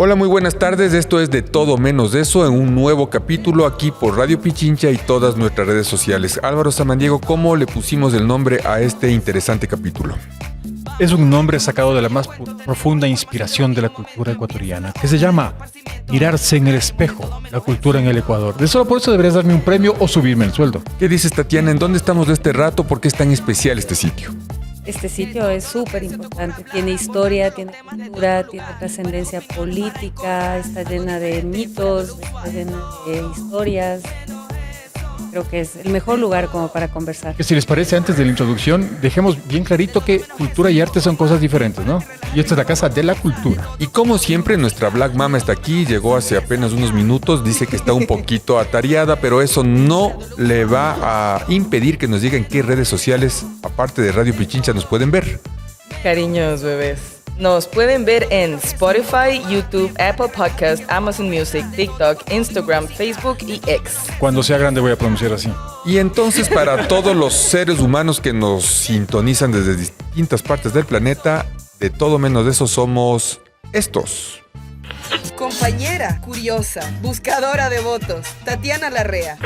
Hola, muy buenas tardes. Esto es De Todo Menos Eso en un nuevo capítulo aquí por Radio Pichincha y todas nuestras redes sociales. Álvaro Samaniego, ¿cómo le pusimos el nombre a este interesante capítulo? Es un nombre sacado de la más profunda inspiración de la cultura ecuatoriana, que se llama Mirarse en el espejo, la cultura en el Ecuador. De solo por eso deberías darme un premio o subirme el sueldo. ¿Qué dices, Tatiana? ¿En dónde estamos de este rato? ¿Por qué es tan especial este sitio? Este sitio es súper importante, tiene historia, tiene cultura, tiene trascendencia política, está llena de mitos, está llena de historias. Creo que es el mejor lugar como para conversar. Que si les parece, antes de la introducción, dejemos bien clarito que cultura y arte son cosas diferentes, ¿no? Y esta es la casa de la cultura. Y como siempre, nuestra Black Mama está aquí, llegó hace apenas unos minutos, dice que está un poquito atareada, pero eso no le va a impedir que nos digan qué redes sociales, aparte de Radio Pichincha, nos pueden ver. Cariños, bebés. Nos pueden ver en Spotify, YouTube, Apple Podcast, Amazon Music, TikTok, Instagram, Facebook y X. Cuando sea grande voy a pronunciar así. Y entonces, para todos los seres humanos que nos sintonizan desde distintas partes del planeta, de todo menos de eso somos estos. Compañera, curiosa, buscadora de votos, Tatiana Larrea.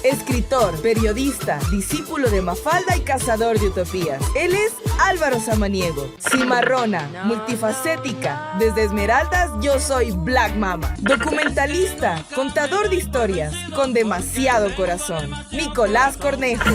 Escritor, periodista, discípulo de Mafalda y cazador de utopías. Él es Álvaro Samaniego. Cimarrona, multifacética. Desde Esmeraldas, yo soy Black Mama. Documentalista, contador de historias, con demasiado corazón. Nicolás Cornejo.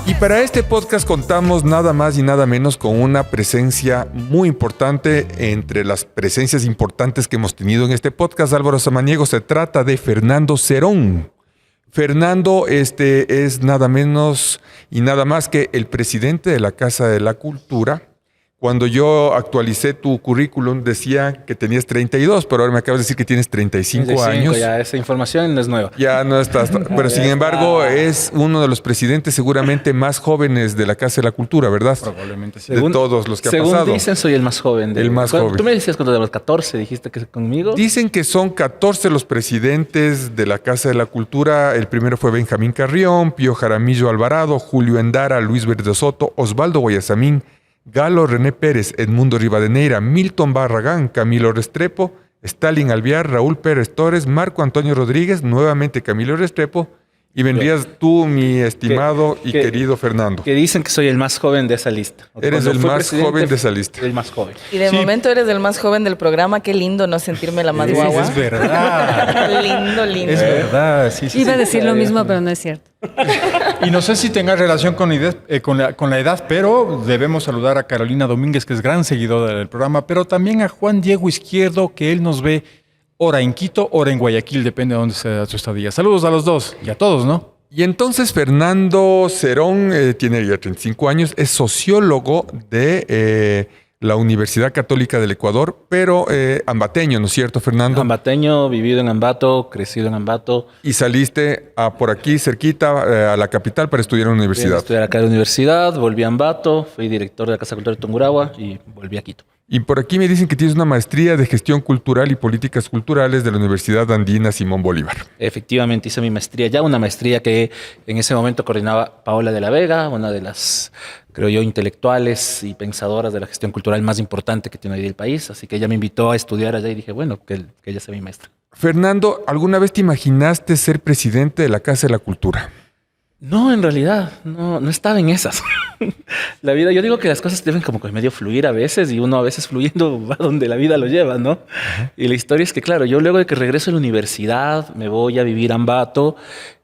Y para este podcast contamos nada más y nada menos con una presencia muy importante entre las presencias importantes que hemos tenido en este podcast. Álvaro Samaniego, se trata de Fernando Cerón. Fernando es nada menos y nada más que el presidente de la Casa de la Cultura. Cuando yo actualicé tu currículum decía que tenías 32, pero ahora me acabas de decir que tienes 35 años. Ya esa información no es nueva. Ya no estás, pero sin embargo es uno de los presidentes seguramente más jóvenes de la Casa de la Cultura, ¿verdad? Probablemente sí. De todos los que ha pasado. Según dicen, soy el más joven. El más joven. Tú me decías cuando de los 14, dijiste que conmigo. Dicen que son 14 los presidentes de la Casa de la Cultura. El primero fue Benjamín Carrión, Pío Jaramillo Alvarado, Julio Endara, Luis Verde Soto, Osvaldo Guayasamín, Galo René Pérez, Edmundo Rivadeneira, Milton Barragán, Camilo Restrepo, Stalin Alvear, Raúl Pérez Torres, Marco Antonio Rodríguez, nuevamente Camilo Restrepo, y vendrías tú, mi estimado y querido Fernando. Que dicen que soy el más joven de esa lista. Eres el más joven de esa lista. El más joven. Y de momento eres el más joven del programa. Qué lindo no sentirme la más guagua. Es verdad. Lindo, lindo. Es verdad, sí. Iba a decir lo mismo, pero no es cierto. Y no sé si tenga relación con la edad, pero debemos saludar a Carolina Domínguez, que es gran seguidora del programa, pero también a Juan Diego Izquierdo, que él nos ve hora en Quito, hora en Guayaquil, depende de dónde sea su estadía. Saludos a los dos y a todos, ¿no? Y entonces Fernando Cerón tiene ya 35 años, es sociólogo de la Universidad Católica del Ecuador, pero ambateño, ¿no es cierto, Fernando? Ambateño, vivido en Ambato, crecido en Ambato. Y saliste por aquí cerquita a la capital para estudiar en la universidad. Fui a estudiar acá en la universidad, volví a Ambato, fui director de la Casa Cultural de Tungurahua y volví a Quito. Y por aquí me dicen que tienes una maestría de gestión cultural y políticas culturales de la Universidad Andina Simón Bolívar. Efectivamente hice mi maestría, ya una maestría que en ese momento coordinaba Paola de la Vega, una de las, creo yo, intelectuales y pensadoras de la gestión cultural más importante que tiene hoy el país. Así que ella me invitó a estudiar allá y dije, bueno, que ella sea mi maestra. Fernando, ¿alguna vez te imaginaste ser presidente de la Casa de la Cultura? No, en realidad, no estaba en esas. La vida, yo digo que las cosas deben como que medio fluir a veces y uno a veces fluyendo va donde la vida lo lleva, ¿no? Uh-huh. Y la historia es que, claro, yo luego de que regreso a la universidad, me voy a vivir a Ambato,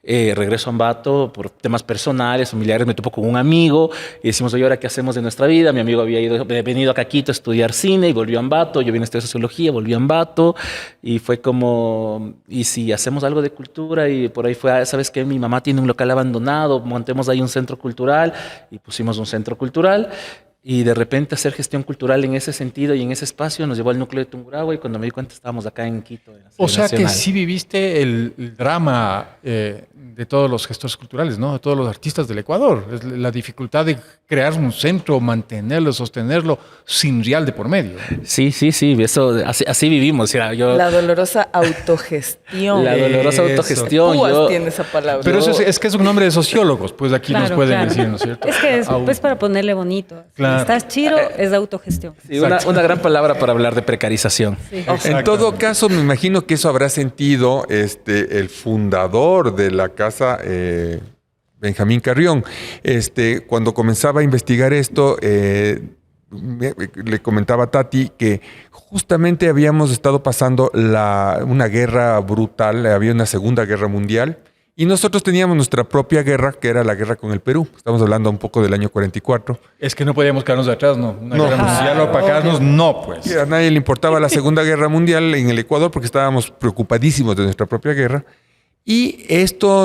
regreso a Ambato por temas personales, familiares, me topo con un amigo y decimos, oye, ¿ahora qué hacemos de nuestra vida? Mi amigo había venido acá a Quito a estudiar cine y volvió a Ambato, yo vine a estudiar sociología, volví a Ambato y fue como, ¿y si hacemos algo de cultura? Y por ahí fue, ¿sabes qué? Mi mamá tiene un local abandonado, montemos ahí un centro cultural y pusimos un centro cultural. Y de repente hacer gestión cultural en ese sentido y en ese espacio nos llevó al núcleo de Tungurahua y cuando me di cuenta estábamos acá en Quito. En la o sea nacional. Que sí viviste el drama de todos los gestores culturales, ¿no? De todos los artistas del Ecuador. Es la dificultad de crear un centro, mantenerlo, sostenerlo sin real de por medio. Sí, eso, así vivimos. La dolorosa autogestión. La dolorosa autogestión. Púas tiene esa palabra. Pero eso es que es un nombre de sociólogos, pues aquí nos pueden decir, ¿no es cierto? Es que es pues para ponerle bonito. Claro. estás chiro, es autogestión. Sí, una gran palabra para hablar de precarización. Sí. En todo caso, me imagino que eso habrá sentido el fundador de la casa, Benjamín Carrión. Cuando comenzaba a investigar esto, le comentaba a Tati que justamente habíamos estado pasando una guerra brutal, había una Segunda Guerra Mundial, y nosotros teníamos nuestra propia guerra, que era la guerra con el Perú. Estamos hablando un poco del año 44. Es que no podíamos quedarnos de atrás, ¿no? Una No. guerra mundial opacarnos, no, pues. Y a nadie le importaba la Segunda Guerra Mundial en el Ecuador porque estábamos preocupadísimos de nuestra propia guerra. Y esto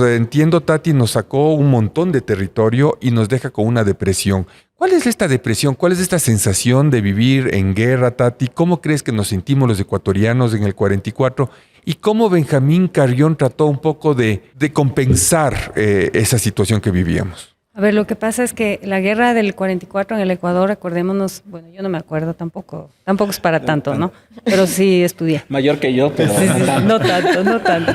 entiendo, Tati, nos sacó un montón de territorio y nos deja con una depresión. ¿Cuál es esta depresión? ¿Cuál es esta sensación de vivir en guerra, Tati? ¿Cómo crees que nos sentimos los ecuatorianos en el 44? ¿Y cómo Benjamín Carrión trató un poco de compensar esa situación que vivíamos? A ver, lo que pasa es que la guerra del 44 en el Ecuador, acordémonos, bueno, yo no me acuerdo tampoco es para tanto, ¿no? Pero sí estudié. Mayor que yo, pero Sí, no tanto.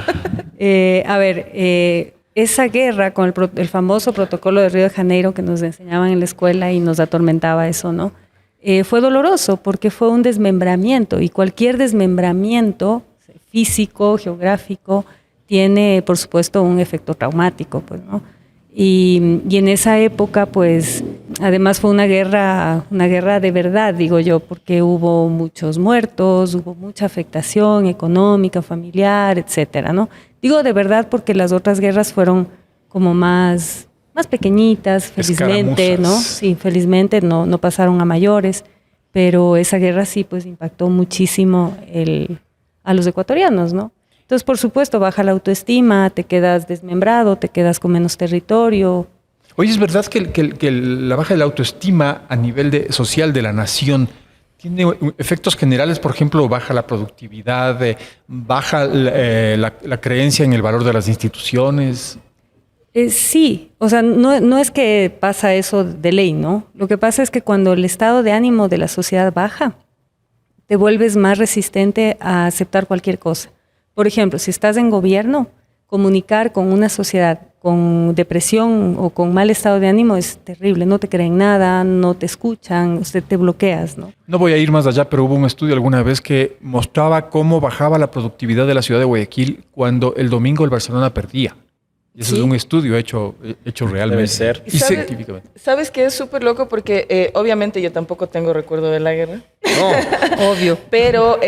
Esa guerra con el famoso protocolo de Río de Janeiro que nos enseñaban en la escuela y nos atormentaba eso, ¿no? Fue doloroso porque fue un desmembramiento y cualquier desmembramiento físico, geográfico, tiene, por supuesto, un efecto traumático, pues, ¿no? Y en esa época, pues, además fue una guerra de verdad, digo yo, porque hubo muchos muertos, hubo mucha afectación económica, familiar, etcétera, ¿no? Digo de verdad porque las otras guerras fueron como más pequeñitas, felizmente, ¿no? Sí, felizmente no pasaron a mayores, pero esa guerra sí, pues, impactó muchísimo a los ecuatorianos, ¿no? Entonces, por supuesto, baja la autoestima, te quedas desmembrado, te quedas con menos territorio. Oye, ¿es verdad que la baja de la autoestima a nivel social de la nación tiene efectos generales? Por ejemplo, baja la productividad, baja la creencia en el valor de las instituciones. Sí, o sea, no es que pasa eso de ley, ¿no? Lo que pasa es que cuando el estado de ánimo de la sociedad baja, te vuelves más resistente a aceptar cualquier cosa. Por ejemplo, si estás en gobierno, comunicar con una sociedad con depresión o con mal estado de ánimo es terrible. No te creen nada, no te escuchan, usted te bloqueas, ¿no? No voy a ir más allá, pero hubo un estudio alguna vez que mostraba cómo bajaba la productividad de la ciudad de Guayaquil cuando el domingo el Barcelona perdía. Y eso ¿Sí? Es un estudio hecho realmente. Debe ser. Y científicamente. ¿Sabes qué es súper loco? Porque obviamente yo tampoco tengo recuerdo de la guerra. No. Obvio. Pero yo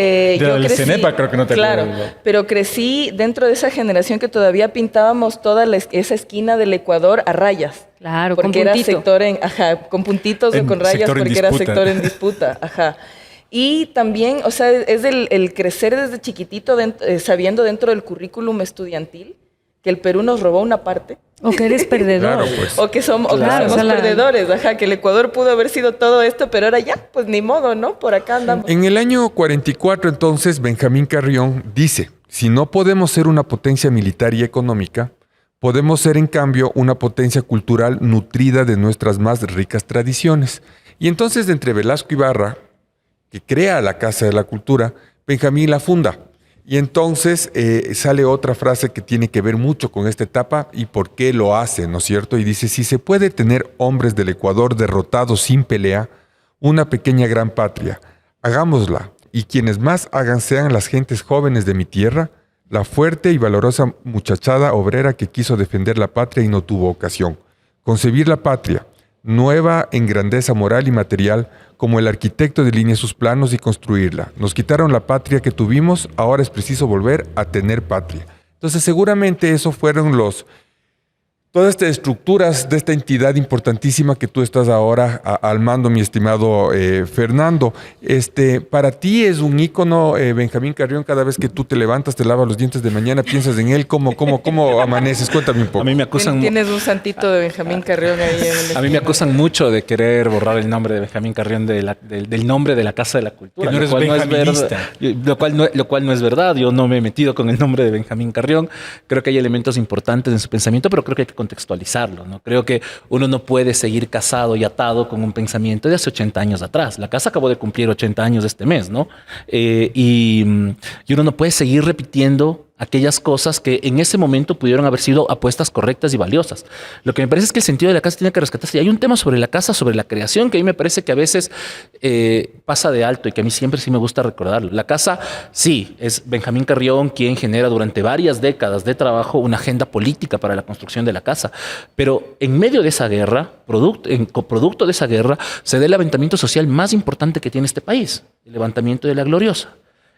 Del crecí... CENEPA creo que no te Claro, acuerdas, ¿no? pero crecí dentro de esa generación que todavía pintábamos toda esa esquina del Ecuador a rayas. Claro, Porque con era puntito. sector con puntitos o En con rayas sector en porque era disputa. sector en disputa. Ajá. Y también, o sea, es el crecer desde chiquitito sabiendo dentro del currículum estudiantil que el Perú nos robó una parte. O que eres perdedor. Claro, pues. O que somos, Claro, somos o sea, perdedores, ajá, que el Ecuador pudo haber sido todo esto, pero ahora ya, pues ni modo, ¿no? Por acá andamos. En el año 44, entonces, Benjamín Carrión dice, si no podemos ser una potencia militar y económica, podemos ser, en cambio, una potencia cultural nutrida de nuestras más ricas tradiciones. Y entonces, entre Velasco Ibarra, que crea la Casa de la Cultura, Benjamín la funda. Y entonces sale otra frase que tiene que ver mucho con esta etapa y por qué lo hace, ¿no es cierto? Y dice, si se puede tener hombres del Ecuador derrotados sin pelea, una pequeña gran patria, hagámosla. Y quienes más hagan sean las gentes jóvenes de mi tierra, la fuerte y valorosa muchachada obrera que quiso defender la patria y no tuvo ocasión. Concebir la patria, nueva en grandeza moral y material, como el arquitecto delinea sus planos y construirla. Nos quitaron la patria que tuvimos, ahora es preciso volver a tener patria. Entonces seguramente eso fueron todas estas estructuras de esta entidad importantísima que tú estás ahora al mando, mi estimado Fernando. Para ti es un ícono, Benjamín Carrión, cada vez que tú te levantas, te lavas los dientes de mañana, piensas en él, ¿cómo amaneces? Cuéntame un poco. A mí me acusan, Tienes un santito de Benjamín Carrión ahí en el a mí me acusan mucho de querer borrar el nombre de Benjamín Carrión del nombre de la Casa de la Cultura. Que no eres lo cual no es benjaminista. verdad, lo cual no es verdad. Yo no me he metido con el nombre de Benjamín Carrión. Creo que hay elementos importantes en su pensamiento, pero creo que hay que contextualizarlo, ¿no? Creo que uno no puede seguir casado y atado con un pensamiento de hace 80 años atrás. La casa acabó de cumplir 80 años este mes, ¿no? Y uno no puede seguir repitiendo aquellas cosas que en ese momento pudieron haber sido apuestas correctas y valiosas. Lo que me parece es que el sentido de la casa tiene que rescatarse. Y hay un tema sobre la casa, sobre la creación, que a mí me parece que a veces pasa de alto y que a mí siempre sí me gusta recordarlo. La casa, sí, es Benjamín Carrión quien genera durante varias décadas de trabajo una agenda política para la construcción de la casa. Pero en medio de esa guerra, coproducto de esa guerra, se da el levantamiento social más importante que tiene este país, el levantamiento de la Gloriosa.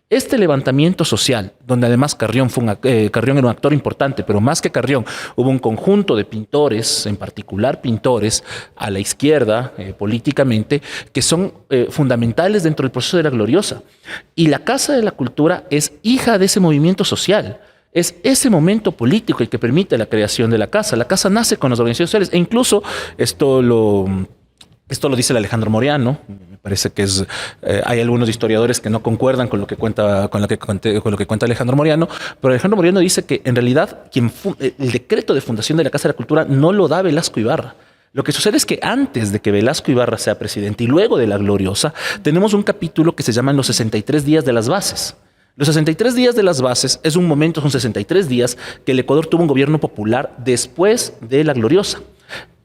Este levantamiento social, donde además Carrión era un actor importante, pero más que Carrión, hubo un conjunto de pintores, en particular pintores a la izquierda políticamente, que son fundamentales dentro del proceso de la Gloriosa. Y la Casa de la Cultura es hija de ese movimiento social. Es ese momento político el que permite la creación de la casa. La casa nace con las organizaciones sociales e incluso esto lo dice el Alejandro Moriano. Me parece que hay algunos historiadores que no concuerdan con lo que cuenta Alejandro Moriano, pero Alejandro Moriano dice que en realidad el decreto de fundación de la Casa de la Cultura no lo da Velasco Ibarra. Lo que sucede es que antes de que Velasco Ibarra sea presidente y luego de la Gloriosa, tenemos un capítulo que se llama Los 63 días de las bases. Los 63 días de las bases es un momento, son 63 días que el Ecuador tuvo un gobierno popular después de la Gloriosa.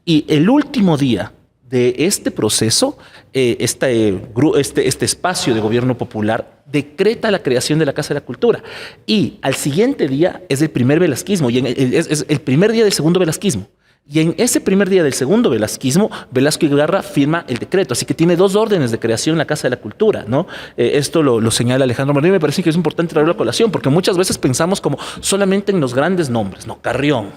Y el último día de este proceso, este espacio de gobierno popular decreta la creación de la Casa de la Cultura. Y al siguiente día es el primer velasquismo, y es el primer día del segundo velasquismo. Y en ese primer día del segundo velasquismo, Velasco Ibarra firma el decreto. Así que tiene dos órdenes de creación en la Casa de la Cultura, ¿no? Esto lo señala Alejandro Moriano y me parece que es importante traerlo a colación, porque muchas veces pensamos como solamente en los grandes nombres, ¿no? Carrión.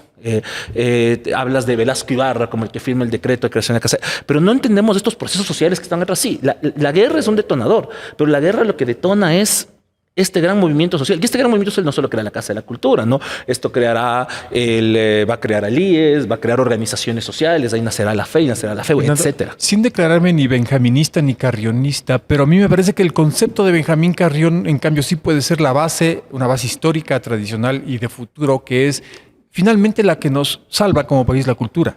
Hablas de Velasco Ibarra como el que firma el decreto de creación de la casa, pero no entendemos estos procesos sociales que están detrás. Sí, la guerra es un detonador, pero la guerra lo que detona es este gran movimiento social. Y este gran movimiento social no solo crea la Casa de la Cultura, ¿no? Esto va a crear alíes, va a crear organizaciones sociales, ahí nacerá la FEI, etcétera. Sin declararme ni benjaminista ni carrionista, pero a mí me parece que el concepto de Benjamín Carrión, en cambio, sí puede ser una base histórica, tradicional y de futuro, que es finalmente la que nos salva como país la cultura.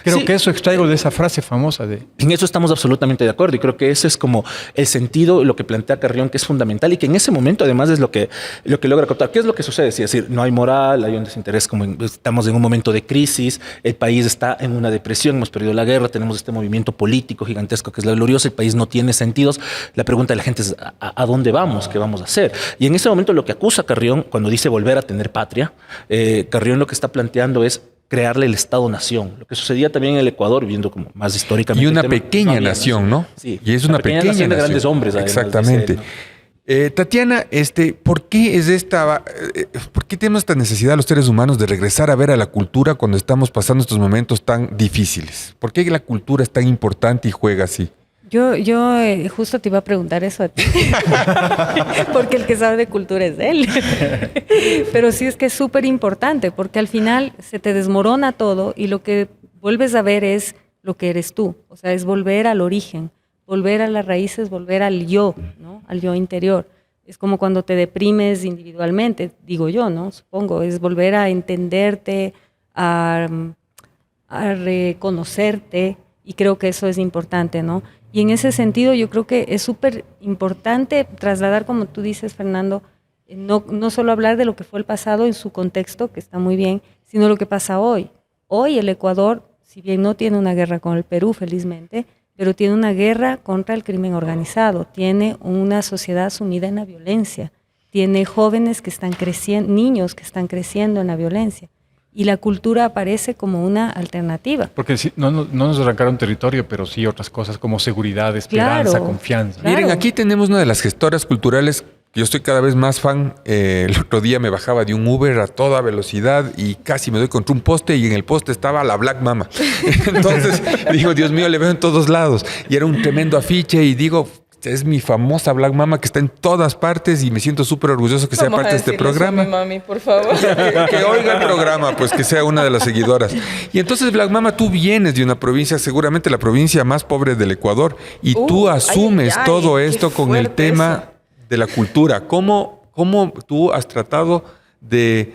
Creo que eso extraigo de esa frase famosa de... En eso estamos absolutamente de acuerdo y creo que ese es como el sentido, lo que plantea Carrión, que es fundamental y que en ese momento además es lo que logra captar. ¿Qué es lo que sucede? Es decir, no hay moral, hay un desinterés, estamos en un momento de crisis, el país está en una depresión, hemos perdido la guerra, tenemos este movimiento político gigantesco que es la Gloriosa, el país no tiene sentidos. La pregunta de la gente es ¿a dónde vamos? ¿Qué vamos a hacer? Y en ese momento lo que acusa Carrión cuando dice volver a tener patria, Carrión lo que está planteando es crearle el Estado-nación. Lo que sucedía también en el Ecuador, viendo como más históricamente. Y una pequeña nación, ¿no? Sí. Y es una pequeña nación de grandes hombres. Exactamente. Tatiana, ¿por qué tenemos esta necesidad los seres humanos de regresar a ver a la cultura cuando estamos pasando estos momentos tan difíciles? ¿Por qué la cultura es tan importante y juega así? Yo justo te iba a preguntar eso a ti, porque el que sabe de cultura es él. Pero sí es que es súper importante, porque al final se te desmorona todo y lo que vuelves a ver es lo que eres tú. O sea, es volver al origen, volver a las raíces, volver al yo, ¿no? Al yo interior. Es como cuando te deprimes individualmente, digo yo, ¿no? Supongo, es volver a entenderte, a reconocerte, y creo que eso es importante, ¿no? Y en ese sentido yo creo que es súper importante trasladar, como tú dices, Fernando, no solo hablar de lo que fue el pasado en su contexto, que está muy bien, sino lo que pasa hoy. Hoy el Ecuador, si bien no tiene una guerra con el Perú, felizmente, pero tiene una guerra contra el crimen organizado, tiene una sociedad sumida en la violencia, tiene jóvenes que están creciendo, niños que están creciendo en la violencia. Y la cultura aparece como una alternativa. Porque sí, no nos arrancaron territorio, pero sí otras cosas como seguridad, esperanza, confianza. Miren, aquí tenemos una de las gestoras culturales. Yo estoy cada vez más fan. El otro día me bajaba de un Uber a toda velocidad y casi me doy contra un poste y en el poste estaba la Black Mama. Entonces digo, Dios mío, le veo en todos lados. Y era un tremendo afiche y digo... Es mi famosa Black Mama que está en todas partes y me siento súper orgulloso que sea parte de este programa. Mi mami, por favor. Que oiga el programa, pues que sea una de las seguidoras. Y entonces, Black Mama, tú vienes de una provincia, seguramente la provincia más pobre del Ecuador, y tú asumes todo esto con el tema de la cultura. ¿Cómo tú has tratado de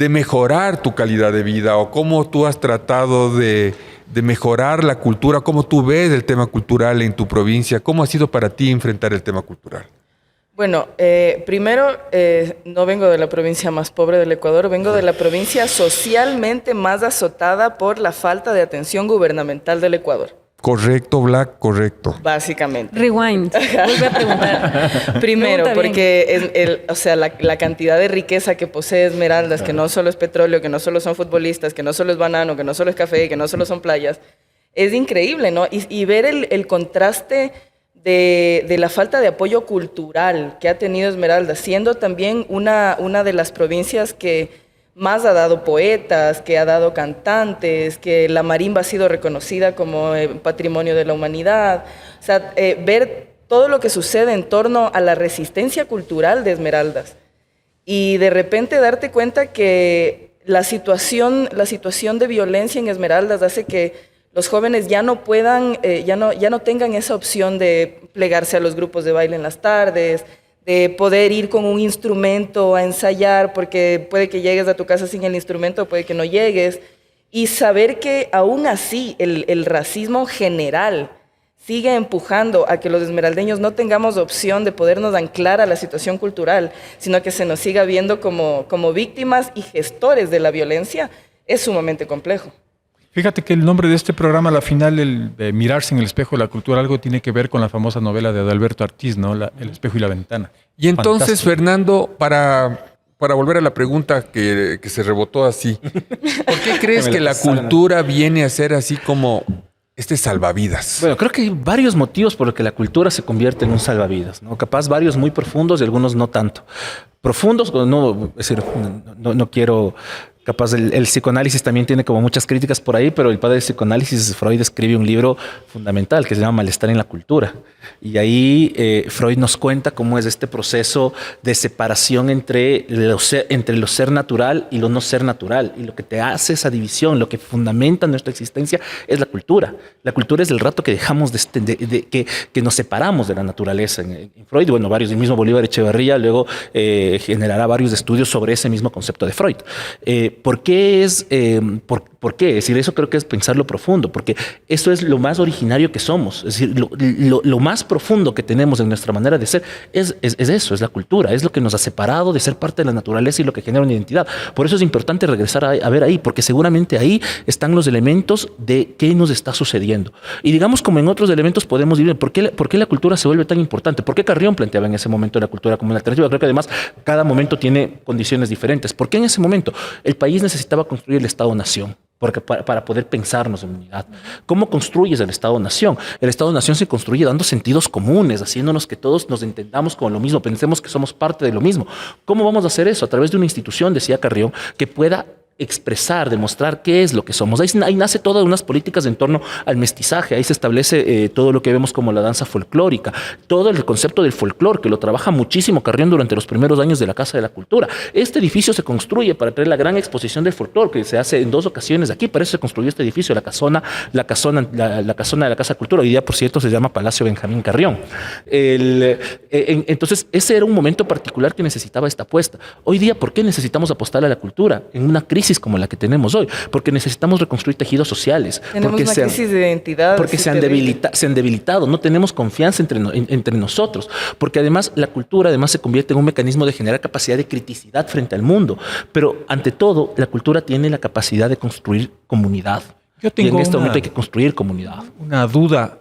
mejorar tu calidad de vida o cómo tú has tratado de mejorar la cultura? ¿Cómo tú ves el tema cultural en tu provincia? ¿Cómo ha sido para ti enfrentar el tema cultural? Bueno, primero, no vengo de la provincia más pobre del Ecuador, vengo de la provincia socialmente más azotada por la falta de atención gubernamental del Ecuador. Correcto, Black, correcto. Básicamente. Rewind. Vuelve a preguntar. Primero, Pregunta porque o sea, la cantidad de riqueza que posee Esmeraldas, que no solo es petróleo, que no solo son futbolistas, que no solo es banano, que no solo es café, que no solo son playas, es increíble, ¿no? Y ver el contraste de la falta de apoyo cultural que ha tenido Esmeraldas, siendo también una de las provincias que más ha dado poetas, que ha dado cantantes, que la marimba ha sido reconocida como patrimonio de la humanidad. O sea, ver todo lo que sucede en torno a la resistencia cultural de Esmeraldas y de repente darte cuenta que la situación de violencia en Esmeraldas hace que los jóvenes ya no puedan, ya no tengan esa opción de plegarse a los grupos de baile en las tardes, de poder ir con un instrumento a ensayar, porque puede que llegues a tu casa sin el instrumento, puede que no llegues, y saber que aún así el racismo general sigue empujando a que los esmeraldeños no tengamos opción de podernos anclar a la situación cultural, sino que se nos siga viendo como víctimas y gestores de la violencia, es sumamente complejo. Fíjate que el nombre de este programa, a la final, el de Mirarse en el espejo de la cultura, algo tiene que ver con la famosa novela de Adalberto Ortiz, ¿no? El espejo y la ventana. Y entonces, Fantástico. Fernando, para volver a la pregunta que se rebotó así, ¿por qué crees que la cultura viene a ser así como este salvavidas? Bueno, creo que hay varios motivos por los que la cultura se convierte en un salvavidas, ¿no? Capaz varios muy profundos y algunos no tanto. Profundos, no, es decir, no quiero... Capaz el psicoanálisis también tiene como muchas críticas por ahí, pero el padre del psicoanálisis, Freud, escribe un libro fundamental que se llama Malestar en la cultura. Y ahí Freud nos cuenta cómo es este proceso de separación entre lo ser natural y lo no ser natural. Y lo que te hace esa división, lo que fundamenta nuestra existencia es la cultura. La cultura es el rato que dejamos que nos separamos de la naturaleza. En Freud, bueno, varios, el mismo Bolívar Echeverría luego generará varios estudios sobre ese mismo concepto de Freud. ¿Por qué es? ¿Por qué? Es decir, eso creo que es pensarlo profundo, porque eso es lo más originario que somos. Es decir, lo más profundo que tenemos en nuestra manera de ser es eso, es la cultura, es lo que nos ha separado de ser parte de la naturaleza y lo que genera una identidad. Por eso es importante regresar a ver ahí, porque seguramente ahí están los elementos de qué nos está sucediendo. Y digamos, como en otros elementos podemos ir, ¿por qué la cultura se vuelve tan importante? ¿Por qué Carrión planteaba en ese momento la cultura como una alternativa? Creo que además cada momento tiene condiciones diferentes. ¿Por qué en ese momento el país necesitaba construir el Estado-Nación? Porque para poder pensarnos en unidad. ¿Cómo construyes el Estado-Nación? El Estado-Nación se construye dando sentidos comunes, haciéndonos que todos nos entendamos con lo mismo, pensemos que somos parte de lo mismo. ¿Cómo vamos a hacer eso? A través de una institución, decía Carrión, que pueda expresar, demostrar qué es lo que somos. Ahí nace todas unas políticas en torno al mestizaje, ahí se establece todo lo que vemos como la danza folclórica, todo el concepto del folclore, que lo trabaja muchísimo Carrión durante los primeros años de la Casa de la Cultura. Este edificio se construye para traer la gran exposición del folclore, que se hace en 2 ocasiones aquí, para eso se construyó este edificio, la casona de la Casa de Cultura, hoy día, por cierto, se llama Palacio Benjamín Carrión. Entonces, ese era un momento particular que necesitaba esta apuesta. Hoy día, ¿por qué necesitamos apostar a la cultura? En una crisis como la que tenemos hoy, porque necesitamos reconstruir tejidos sociales. Tenemos porque una crisis de identidad. Porque se han debilitado, no tenemos confianza entre nosotros, porque además la cultura además se convierte en un mecanismo de generar capacidad de criticidad frente al mundo, pero ante todo la cultura tiene la capacidad de construir comunidad. Yo tengo y en este momento hay que construir comunidad. Una duda.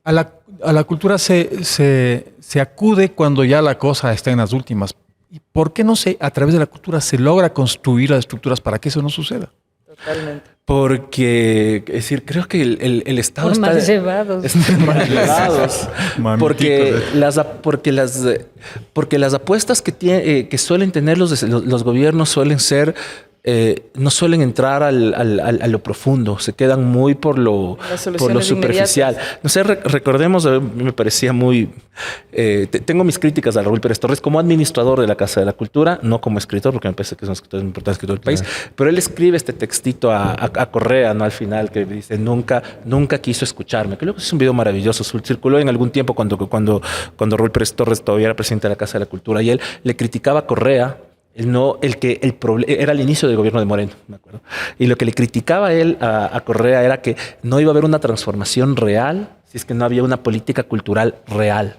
A la cultura se acude cuando ya la cosa está en las últimas. ¿Y por qué a través de la cultura se logra construir las estructuras para que eso no suceda? Totalmente. Porque, es decir, creo que el Estado Por está... mal llevados. Mal llevados. Porque las apuestas que suelen tener los gobiernos suelen ser... no suelen entrar a lo profundo, se quedan muy por lo superficial. No sé, recordemos, a mí me parecía muy... tengo mis críticas a Raúl Pérez Torres como administrador de la Casa de la Cultura, no como escritor, porque me parece que es un escritor importante escritor del país, pero él escribe este textito a Correa, ¿no? Al final, que dice, nunca quiso escucharme, que luego es un video maravilloso, circuló en algún tiempo cuando Raúl Pérez Torres todavía era presidente de la Casa de la Cultura, y él le criticaba a Correa. Era el inicio del gobierno de Moreno, me acuerdo. Y lo que le criticaba él a Correa era que no iba a haber una transformación real si es que no había una política cultural real.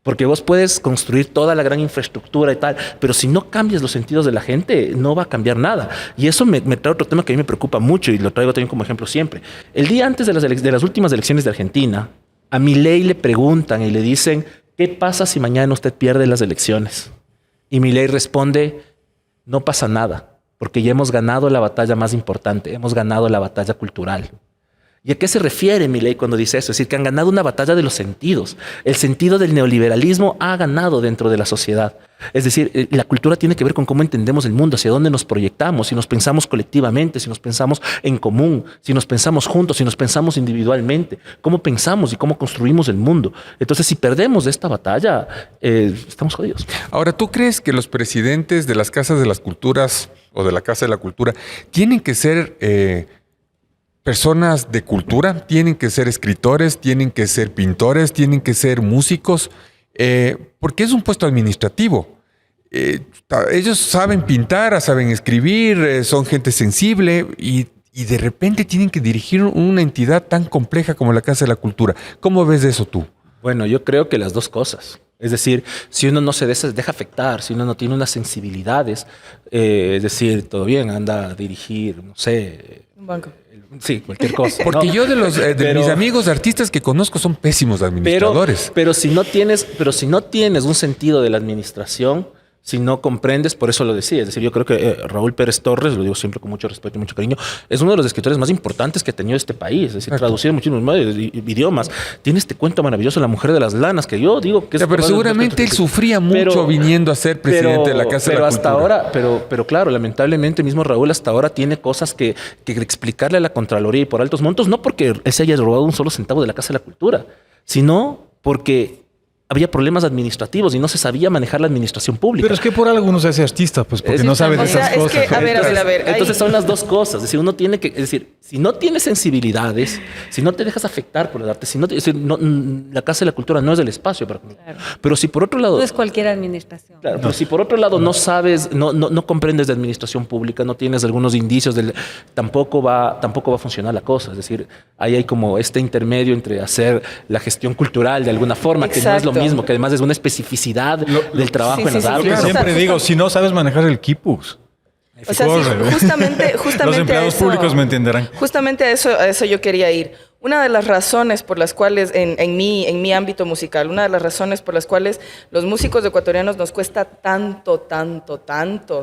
Porque vos puedes construir toda la gran infraestructura y tal, pero si no cambias los sentidos de la gente, no va a cambiar nada. Y eso me trae otro tema que a mí me preocupa mucho y lo traigo también como ejemplo siempre. El día antes de las últimas elecciones de Argentina, a Milei le preguntan y le dicen, ¿qué pasa si mañana usted pierde las elecciones? Y Milei responde, no pasa nada, porque ya hemos ganado la batalla más importante, hemos ganado la batalla cultural. ¿Y a qué se refiere Milei cuando dice eso? Es decir, que han ganado una batalla de los sentidos. El sentido del neoliberalismo ha ganado dentro de la sociedad. Es decir, la cultura tiene que ver con cómo entendemos el mundo, hacia dónde nos proyectamos, si nos pensamos colectivamente, si nos pensamos en común, si nos pensamos juntos, si nos pensamos individualmente, cómo pensamos y cómo construimos el mundo. Entonces, si perdemos esta batalla, estamos jodidos. Ahora, ¿tú crees que los presidentes de las casas de las culturas o de la Casa de la Cultura tienen que ser personas de cultura? ¿Tienen que ser escritores? ¿Tienen que ser pintores? ¿Tienen que ser músicos? Porque es un puesto administrativo. Ellos saben pintar, saben escribir, son gente sensible y de repente tienen que dirigir una entidad tan compleja como la Casa de la Cultura. ¿Cómo ves eso tú? Bueno, yo creo que las dos cosas. Es decir, si uno no se deja afectar, si uno no tiene unas sensibilidades, es decir, todo bien, anda a dirigir, no sé... Un banco. Sí, cualquier cosa. Porque ¿no? yo de mis amigos artistas que conozco son pésimos administradores. Pero si no tienes un sentido de la administración, si no comprendes, por eso lo decía. Es decir, yo creo que Raúl Pérez Torres, lo digo siempre con mucho respeto y mucho cariño, es uno de los escritores más importantes que ha tenido este país. Es decir, traducido en muchísimos idiomas. Tiene este cuento maravilloso, La Mujer de las Lanas, que yo digo que es... Pero seguramente él sufría mucho viniendo a ser presidente de la Casa de la Cultura. Ahora, pero claro, lamentablemente mismo Raúl hasta ahora tiene cosas que explicarle a la Contraloría y por altos montos, no porque él se haya robado un solo centavo de la Casa de la Cultura, sino porque había problemas administrativos y no se sabía manejar la administración pública. Pero es que por algo uno se hace artista, pues porque no sabe de esas es cosas. que, a ver. Entonces son las dos cosas. Es decir, uno tiene que, es decir, si no tienes sensibilidades, si no te dejas afectar por el arte, si no, es decir, la Casa de la Cultura no es el espacio para... Claro. Pero si por otro lado... No es cualquier administración. Claro, pero si por otro lado no sabes, no comprendes de administración pública, no tienes algunos indicios, tampoco va a funcionar la cosa. Es decir, ahí hay como este intermedio entre hacer la gestión cultural de alguna forma, que no es lo mismo, que además es una especificidad del trabajo en las artes. Claro. Siempre digo, si no sabes manejar el Kipus. O sea, justamente los empleados públicos me entenderán. Justamente a eso yo quería ir. Una de las razones por las cuales, en mi ámbito musical, una de las razones por las cuales los músicos ecuatorianos nos cuesta tanto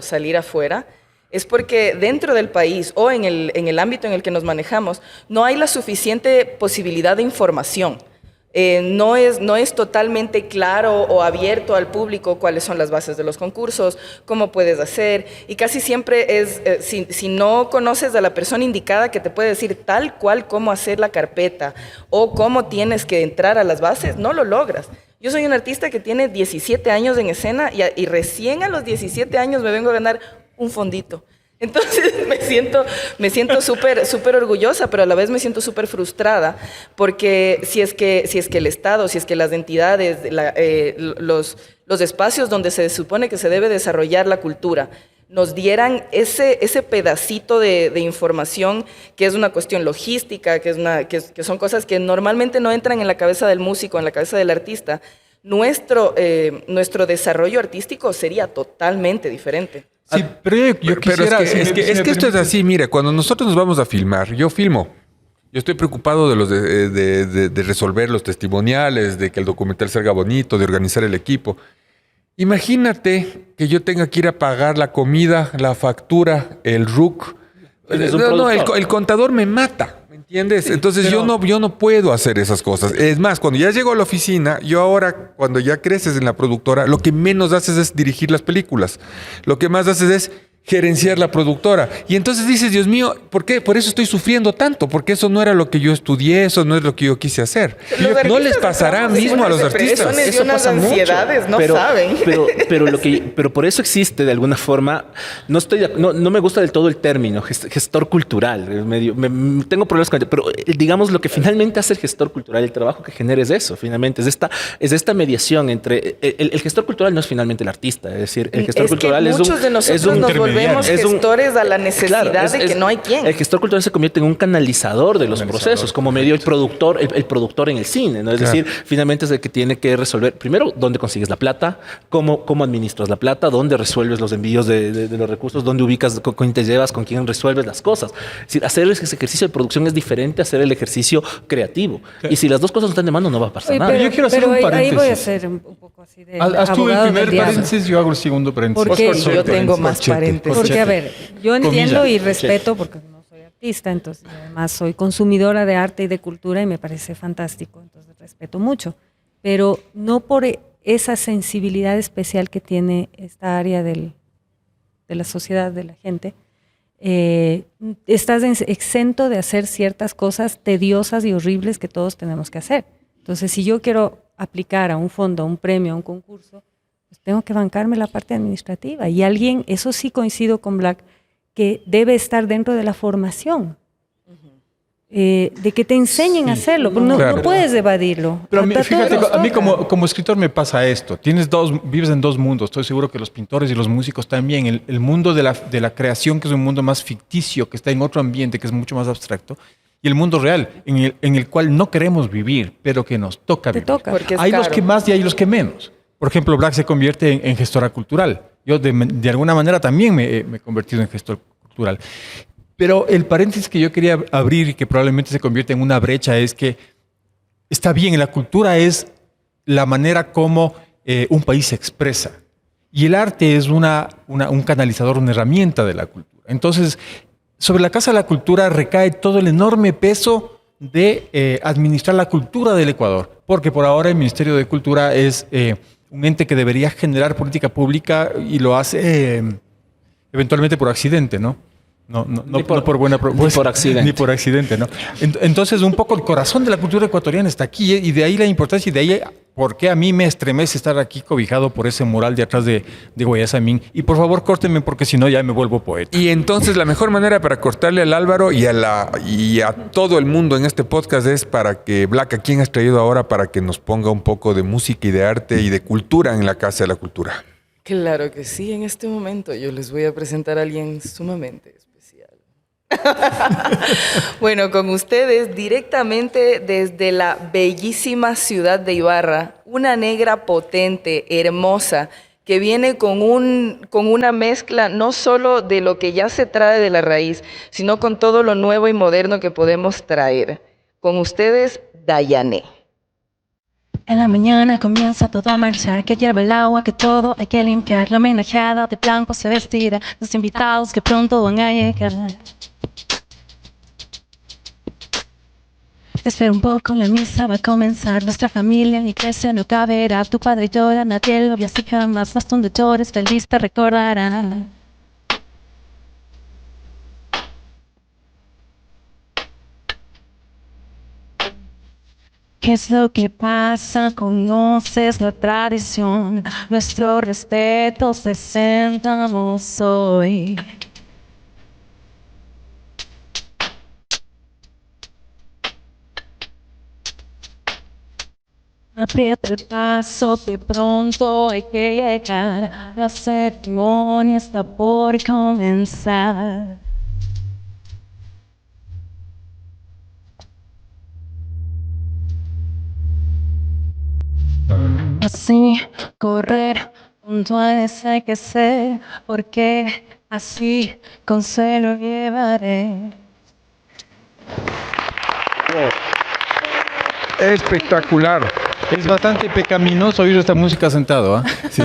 salir afuera, es porque dentro del país o en el ámbito en el que nos manejamos, no hay la suficiente posibilidad de información. No es totalmente claro o abierto al público cuáles son las bases de los concursos, cómo puedes hacer, y casi siempre es, si no conoces a la persona indicada que te puede decir tal cual cómo hacer la carpeta o cómo tienes que entrar a las bases, no lo logras. Yo soy un artista que tiene 17 años en escena y recién a los 17 años me vengo a ganar un fondito. Entonces me siento súper orgullosa, pero a la vez me siento súper frustrada, porque si es que el Estado, si es que las entidades, los espacios donde se supone que se debe desarrollar la cultura, nos dieran ese pedacito de información que es una cuestión logística, que son cosas que normalmente no entran en la cabeza del músico, en la cabeza del artista, nuestro desarrollo artístico sería totalmente diferente. Sí, pero yo quisiera... Pero es que esto es así, mira, cuando nosotros nos vamos a filmar, yo filmo. Yo estoy preocupado de resolver los testimoniales, de que el documental salga bonito, de organizar el equipo. Imagínate que yo tenga que ir a pagar la comida, la factura, el RUC. El contador me mata. ¿Entiendes? Sí, entonces yo no puedo hacer esas cosas. Es más, cuando ya llego a la oficina, yo ahora, cuando ya creces en la productora, lo que menos haces es dirigir las películas. Lo que más haces es gerenciar la productora. Y entonces dices, Dios mío, ¿por qué? Por eso estoy sufriendo tanto, porque eso no era lo que yo estudié, eso no es lo que yo quise hacer. No les pasará mismo a los artistas. Eso pasa ansiedades, mucho. No saben. Pero por eso existe de alguna forma, no me gusta del todo el término, gestor cultural. Tengo problemas con ello, pero digamos lo que finalmente hace el gestor cultural, el trabajo que genera es eso, finalmente, es esta mediación entre... El gestor cultural no es finalmente el artista, es decir, el gestor cultural muchos de nosotros nos volvemos gestores a la necesidad de que no hay quien. El gestor cultural se convierte en un canalizador de los procesos, como medio el productor en el cine, ¿no? Es decir, finalmente es el que tiene que resolver, primero, dónde consigues la plata, cómo administras la plata, dónde resuelves los envíos de los recursos, dónde ubicas, con quién te llevas, con quién resuelves las cosas. Es decir, hacer ese ejercicio de producción es diferente a hacer el ejercicio creativo. Y si las dos cosas no están de mano, no va a pasar nada. Yo quiero hacer un paréntesis. Ahí voy a hacer un poco así de Haz tú el abogado del primer diablo. paréntesis, yo hago el segundo paréntesis. Porque yo tengo más paréntesis. Porque, a ver, yo entiendo y respeto, porque no soy artista, entonces además soy consumidora de arte y de cultura y me parece fantástico, entonces respeto mucho, pero no por esa sensibilidad especial que tiene esta área de la sociedad, de la gente, estás exento de hacer ciertas cosas tediosas y horribles que todos tenemos que hacer. Entonces, si yo quiero aplicar a un fondo, a un premio, a un concurso, pues tengo que bancarme la parte administrativa. Y alguien, eso sí coincido con Black, que debe estar dentro de la formación. De que te enseñen a hacerlo, no puedes evadirlo. Pero fíjate, a mí como escritor me pasa esto. Vives en dos mundos. Estoy seguro que los pintores y los músicos también. El mundo de la creación, que es un mundo más ficticio, que está en otro ambiente, que es mucho más abstracto. Y el mundo real, en el cual no queremos vivir, pero que nos toca vivir. Porque es hay caro. los que más y hay los que menos. Por ejemplo, Black se convierte en gestora cultural. Yo de alguna manera también me he convertido en gestor cultural. Pero el paréntesis que yo quería abrir y que probablemente se convierte en una brecha es que está bien, la cultura es la manera como un país se expresa. Y el arte es un canalizador, una herramienta de la cultura. Entonces, sobre la Casa de la Cultura recae todo el enorme peso de administrar la cultura del Ecuador. Porque por ahora el Ministerio de Cultura es un ente que debería generar política pública y lo hace eventualmente por accidente, ¿no? No por buena propuesta. Ni por accidente. Ni por accidente, ¿no? Entonces, un poco el corazón de la cultura ecuatoriana está aquí, y de ahí la importancia, y de ahí por qué a mí me estremece estar aquí cobijado por ese mural de atrás de Guayasamín. Y por favor, córtenme, porque si no ya me vuelvo poeta. Y entonces la mejor manera para cortarle al Álvaro y a todo el mundo en este podcast es para que, Black, ¿a quién has traído ahora para que nos ponga un poco de música y de arte y de cultura en la Casa de la Cultura? Claro que sí, en este momento yo les voy a presentar a alguien sumamente especial. Bueno, con ustedes directamente desde la bellísima ciudad de Ibarra, una negra potente, hermosa, que viene con una mezcla no solo de lo que ya se trae de la raíz, sino con todo lo nuevo y moderno que podemos traer. Con ustedes, Dayané. En la mañana comienza todo a marchar, que hierve el agua, que todo hay que limpiar. La homenajeada de blanco se vestirá, los invitados que pronto van a llegar. Espera un poco, la misa va a comenzar. Nuestra familia en iglesia no caberá. Tu padre llora, nadie lo vio así jamás. Más donde llores, feliz te recordará. ¿Qué es lo que pasa? Conoces la tradición. Nuestro respeto presentamos hoy. Aprieta el paso, de pronto hay que llegar. La ceremonia está por comenzar. Así, correr, puntuales hay que ser, porque así con celo llevaré. Espectacular. Es bastante pecaminoso oír esta música sentado, ¿ah? Sí,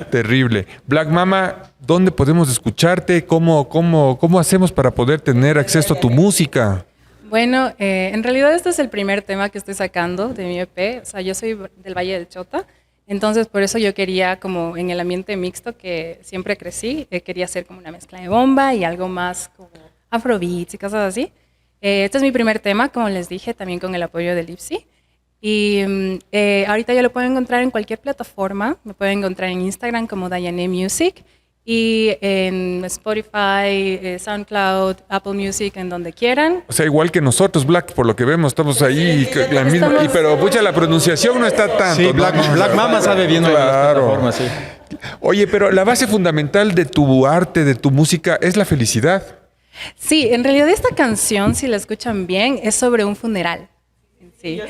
terrible. Black Mama, ¿dónde podemos escucharte? ¿Cómo hacemos para poder tener acceso a tu música? Bueno, en realidad este es el primer tema que estoy sacando de mi EP. O sea, yo soy del Valle del Chota, entonces por eso yo quería, como en el ambiente mixto que siempre crecí, quería hacer como una mezcla de bomba y algo más como afrobeats y cosas así. Este es mi primer tema, como les dije, también con el apoyo de Lipsy. Y ahorita ya lo pueden encontrar en cualquier plataforma. Me pueden encontrar en Instagram como Dayané Music y en Spotify, SoundCloud, Apple Music, en donde quieran. O sea, igual que nosotros, Black, por lo que vemos, estamos ahí. La misma, pero pucha, la pronunciación no está tanto. Sí, Black Mama sabe bien de las plataformas, sí. Oye, pero la base fundamental de tu arte, de tu música, es la felicidad. Sí, en realidad esta canción, si la escuchan bien, es sobre un funeral. Sí.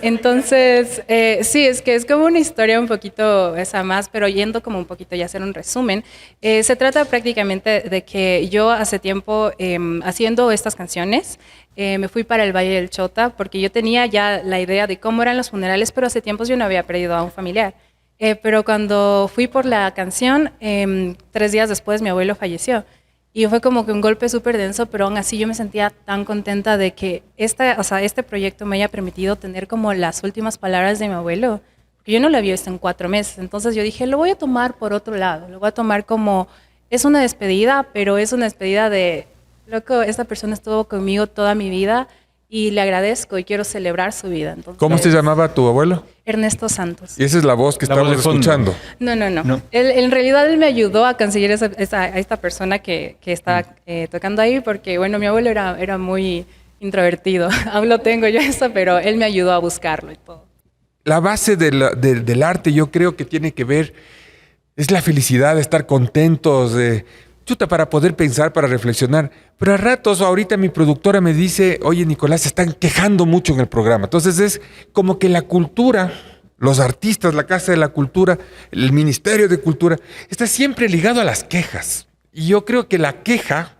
Entonces, sí, es que es como una historia un poquito esa más, pero yendo como un poquito ya hacer un resumen. Se trata prácticamente de que yo hace tiempo haciendo estas canciones, me fui para el Valle del Chota porque yo tenía ya la idea de cómo eran los funerales, pero hace tiempos yo no había perdido a un familiar. Pero cuando fui por la canción, 3 días después mi abuelo falleció. Y fue como que un golpe súper denso, pero aún así yo me sentía tan contenta de que este proyecto me haya permitido tener como las últimas palabras de mi abuelo. Porque yo no lo había visto en 4 meses. Entonces yo dije, lo voy a tomar por otro lado. Lo voy a tomar como, es una despedida, pero es una despedida de, loco, esta persona estuvo conmigo toda mi vida y le agradezco y quiero celebrar su vida. Entonces, ¿cómo se llamaba tu abuelo? Ernesto Santos. Y esa es la voz que La voz estamos de fondo. escuchando. No. Él, en realidad él me ayudó a conseguir a esta persona que estaba tocando ahí porque, bueno, mi abuelo era muy introvertido. Aún lo tengo yo eso, pero él me ayudó a buscarlo y todo. La base del arte yo creo que tiene que ver, es la felicidad, de estar contentos, para poder pensar, para reflexionar. Pero a ratos, ahorita mi productora me dice, oye, Nicolás, se están quejando mucho en el programa. Entonces es como que la cultura, los artistas, la Casa de la Cultura, el Ministerio de Cultura, está siempre ligado a las quejas. Y yo creo que la queja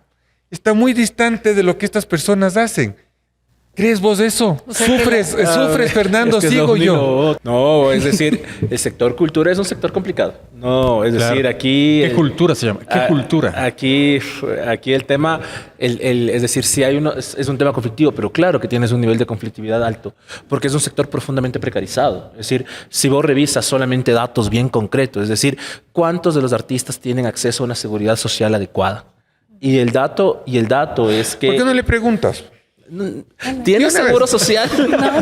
está muy distante de lo que estas personas hacen. ¿Crees vos eso? O sea, ¿Sufres, Fernando? Es que ¿Sigo yo? No, es decir, el sector cultura es un sector complicado. No, es decir, aquí... ¿Qué cultura se llama? ¿Qué cultura? Aquí el tema, es decir, sí hay es un tema conflictivo, pero claro que tienes un nivel de conflictividad alto, porque es un sector profundamente precarizado. Es decir, si vos revisas solamente datos bien concretos, es decir, ¿cuántos de los artistas tienen acceso a una seguridad social adecuada? Y el dato es que... ¿Por qué no le preguntas? ¿Tienes seguro social?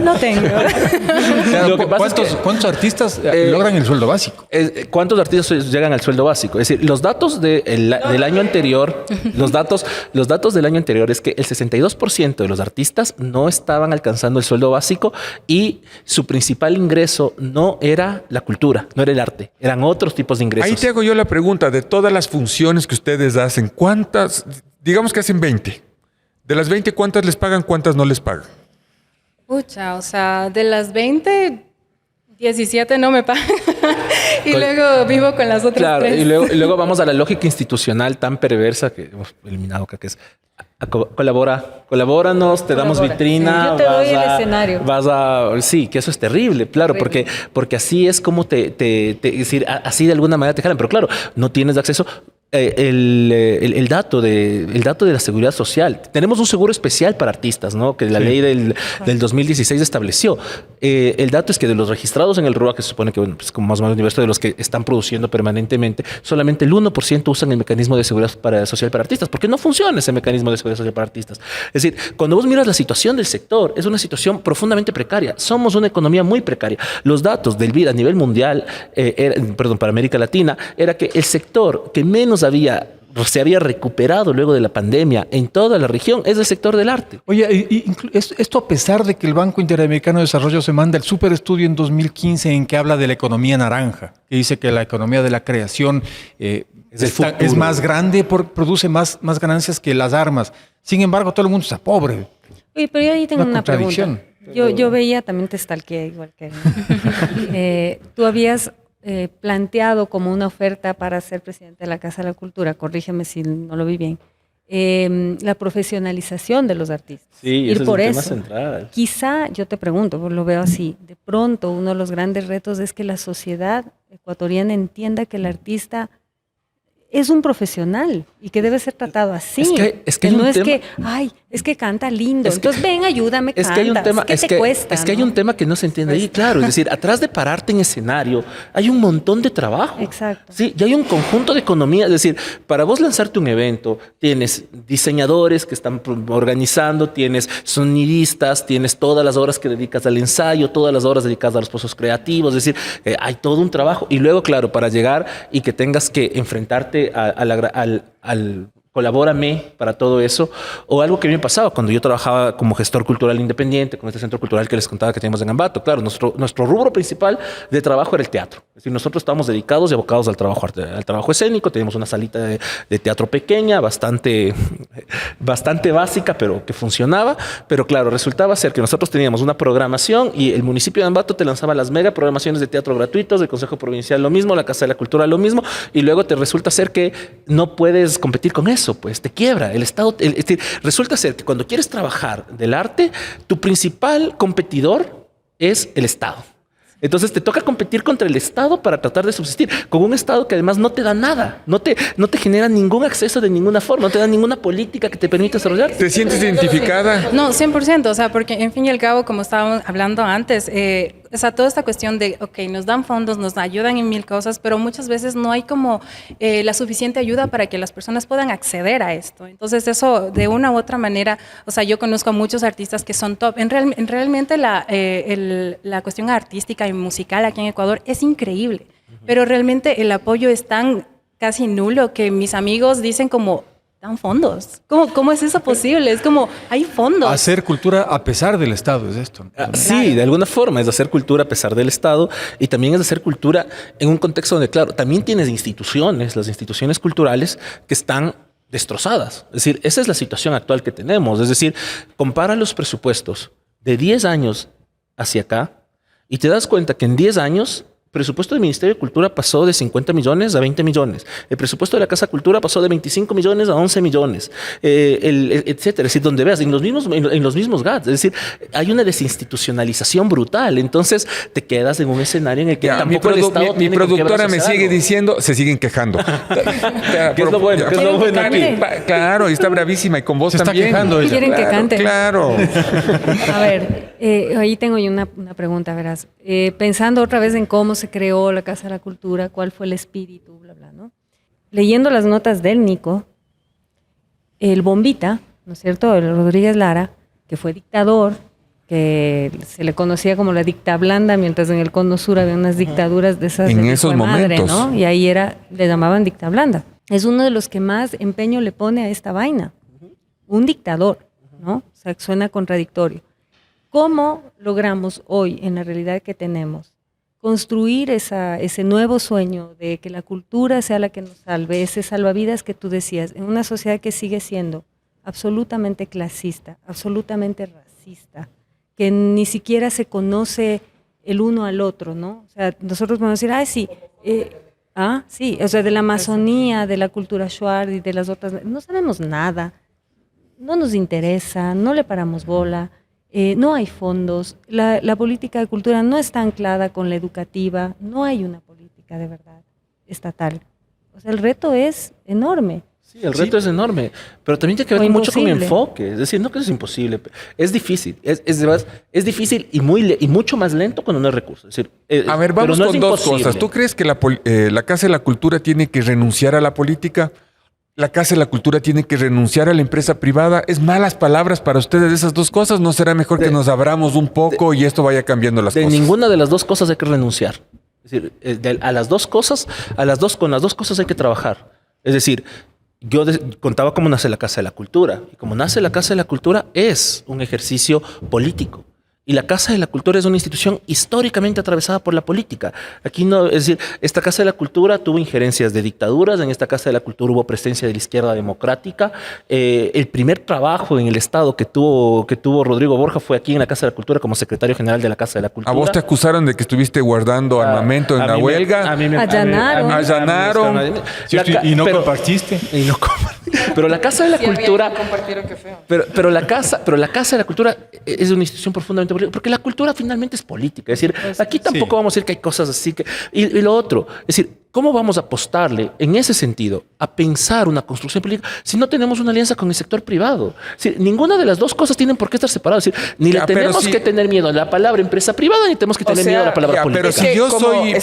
No tengo. O sea, Lo que pasa es que- ¿Cuántos artistas logran el sueldo básico? ¿Cuántos artistas llegan al sueldo básico? Es decir, los datos del año anterior, los datos del año anterior es que el 62% de los artistas no estaban alcanzando el sueldo básico y su principal ingreso no era la cultura, no era el arte, eran otros tipos de ingresos. Ahí te hago yo la pregunta, de todas las funciones que ustedes hacen, ¿cuántas? Digamos que hacen 20. De las 20, ¿cuántas les pagan, cuántas no les pagan? Pucha, o sea, de las 20, 17 no me pagan. Y luego vivo con las otras Claro, 3. y luego vamos a la lógica institucional tan perversa que hemos eliminado acá, que es colabóranos, te damos Colabora. vitrina. Yo te doy el escenario. Sí, que eso es terrible, claro, porque así es como es decir, así de alguna manera te jalan, pero claro, no tienes acceso. El dato de la seguridad social. Tenemos un seguro especial para artistas, ¿no? Que la ley del 2016 estableció. El dato es que de los registrados en el RUA, que se supone que bueno, pues como más o menos el universo de los que están produciendo permanentemente, solamente el 1% usan el mecanismo de seguridad social para artistas, porque no funciona ese mecanismo de seguridad social para artistas. Es decir, cuando vos miras la situación del sector, es una situación profundamente precaria. Somos una economía muy precaria. Los datos del BID a nivel mundial, para América Latina, era que el sector que menos se había recuperado luego de la pandemia en toda la región es el sector del arte. Oye, esto a pesar de que el Banco Interamericano de Desarrollo se manda el superestudio en 2015 en que habla de la economía naranja, que dice que la economía de la creación es más grande, produce más ganancias que las armas. Sin embargo, todo el mundo está pobre. Oye, pero yo ahí tengo una contradicción. pregunta. Yo veía, también te stalkeé igual que él. Tú habías planteado como una oferta para ser presidente de la Casa de la Cultura, corrígeme si no lo vi bien, la profesionalización de los artistas. Sí, Ir ese por es un tema eso. central. Quizá, yo te pregunto, porque lo veo así, de pronto uno de los grandes retos es que la sociedad ecuatoriana entienda que el artista es un profesional y que debe ser tratado así. Es que hay no un es tema- que, ay, es que canta lindo. Es que- Entonces ven, ayúdame, Es canta. que hay un tema, ¿Qué te cuesta? es que hay no? un tema que no se entiende ahí, claro. Es decir, atrás de pararte en escenario hay un montón de trabajo. Exacto. Sí, y hay un conjunto de economía. Es decir, para vos lanzarte un evento, tienes diseñadores que están organizando, tienes sonidistas, tienes todas las horas que dedicas al ensayo, todas las horas dedicadas a los procesos creativos. Es decir, hay todo un trabajo. Y luego, claro, para llegar y que tengas que enfrentarte agregarle al colabórame para todo eso, o algo que a mí me pasaba cuando yo trabajaba como gestor cultural independiente con este centro cultural que les contaba que teníamos en Ambato. Claro, nuestro rubro principal de trabajo era el teatro. Es decir, nosotros estábamos dedicados y abocados al trabajo escénico. Teníamos una salita de teatro pequeña, bastante básica, pero que funcionaba. Pero claro, resultaba ser que nosotros teníamos una programación y el municipio de Ambato te lanzaba las mega programaciones de teatro gratuitos, del Consejo Provincial lo mismo, la Casa de la Cultura lo mismo, y luego te resulta ser que no puedes competir con eso. Pues te quiebra el Estado. Resulta ser que cuando quieres trabajar del arte, tu principal competidor es el Estado. Entonces te toca competir contra el Estado para tratar de subsistir, con un Estado que además no te da nada, no te genera ningún acceso de ninguna forma, no te da ninguna política que te permita desarrollarte. ¿Te sientes identificada? No, 100%, o sea, porque en fin y al cabo, como estábamos hablando antes, o sea, toda esta cuestión de, ok, nos dan fondos, nos ayudan en mil cosas, pero muchas veces no hay como la suficiente ayuda para que las personas puedan acceder a esto. Entonces eso, de una u otra manera, o sea, yo conozco a muchos artistas que son top. Realmente la cuestión artística y musical aquí en Ecuador es increíble, pero realmente el apoyo es tan casi nulo que mis amigos dicen como, dan fondos. ¿Cómo es eso posible? Es como, hay fondos. Hacer cultura a pesar del Estado es esto. Sí, de alguna forma es hacer cultura a pesar del Estado, y también es hacer cultura en un contexto donde, claro, también tienes instituciones, las instituciones culturales que están destrozadas. Es decir, esa es la situación actual que tenemos. Es decir, compara los presupuestos de 10 años hacia acá y te das cuenta que en 10 años el presupuesto del Ministerio de Cultura pasó de 50 millones a 20 millones. El presupuesto de la Casa Cultura pasó de 25 millones a 11 millones, etcétera. Es decir, donde veas, en los mismos GATS. Es decir, hay una desinstitucionalización brutal. Entonces, te quedas en un escenario en el que tampoco el Estado mi productora me sigue diciendo, se siguen quejando. ¿Qué es lo bueno? ¿Qué es lo bueno aquí? Claro, y está bravísima y con vos está también. quejando ella. Quieren que cante. Claro. A ver, ahí tengo yo una pregunta, verás. Pensando otra vez en cómo se creó la Casa de la Cultura, cuál fue el espíritu, bla, bla, ¿no? Leyendo las notas del Nico, el Bombita, ¿no es cierto? El Rodríguez Lara, que fue dictador, que se le conocía como la dicta blanda, mientras en el Cono Sur había unas dictaduras de esas en de esos madre, momentos, ¿no? Y ahí le llamaban dicta blanda. Es uno de los que más empeño le pone a esta vaina. Un dictador, ¿no? O sea, suena contradictorio. ¿Cómo logramos hoy, en la realidad que tenemos, construir ese nuevo sueño de que la cultura sea la que nos salve, ese salvavidas que tú decías, en una sociedad que sigue siendo absolutamente clasista, absolutamente racista, que ni siquiera se conoce el uno al otro, ¿no? O sea, nosotros podemos decir, sí, sí, o sea, de la Amazonía, de la cultura shuar y de las otras, no sabemos nada, no nos interesa, no le paramos bola. No hay fondos, la política de cultura no está anclada con la educativa, no hay una política de verdad estatal. O sea, el reto es enorme. Sí, el reto es enorme, pero también tiene que ver mucho con enfoque. Es decir, no que es imposible, es difícil. Es difícil y mucho más lento cuando no hay recursos. Es decir, a ver, vamos con dos cosas. ¿Tú crees que la Casa de la Cultura tiene que renunciar a la política? ¿La Casa de la Cultura tiene que renunciar a la empresa privada? ¿Es malas palabras para ustedes esas dos cosas? ¿No será mejor que nos abramos un poco y esto vaya cambiando las cosas? De ninguna de las dos cosas hay que renunciar. Es decir, con las dos cosas hay que trabajar. Es decir, yo contaba cómo nace la Casa de la Cultura. Y como nace la Casa de la Cultura es un ejercicio político. Y la Casa de la Cultura es una institución históricamente atravesada por la política. Aquí no, es decir, esta Casa de la Cultura tuvo injerencias de dictaduras, en esta Casa de la Cultura hubo presencia de la izquierda democrática. El primer trabajo en el Estado que tuvo Rodrigo Borja fue aquí en la Casa de la Cultura como secretario general de la Casa de la Cultura. ¿A vos te acusaron de que estuviste guardando armamento en la huelga? Allanaron. Y no compartiste. Pero la Casa de la Cultura... Compartieron, qué feo. Pero la Casa de la Cultura es una institución profundamente política, porque la cultura finalmente es política. Es decir, aquí tampoco vamos a decir que hay cosas así que... Y lo otro, es decir, ¿cómo vamos a apostarle en ese sentido a pensar una construcción política si no tenemos una alianza con el sector privado? Es decir, ninguna de las dos cosas tienen por qué estar separadas. Es decir, ni le tenemos que tener miedo a la palabra empresa privada, ni tenemos que tener miedo a la palabra política. Pero si yo soy...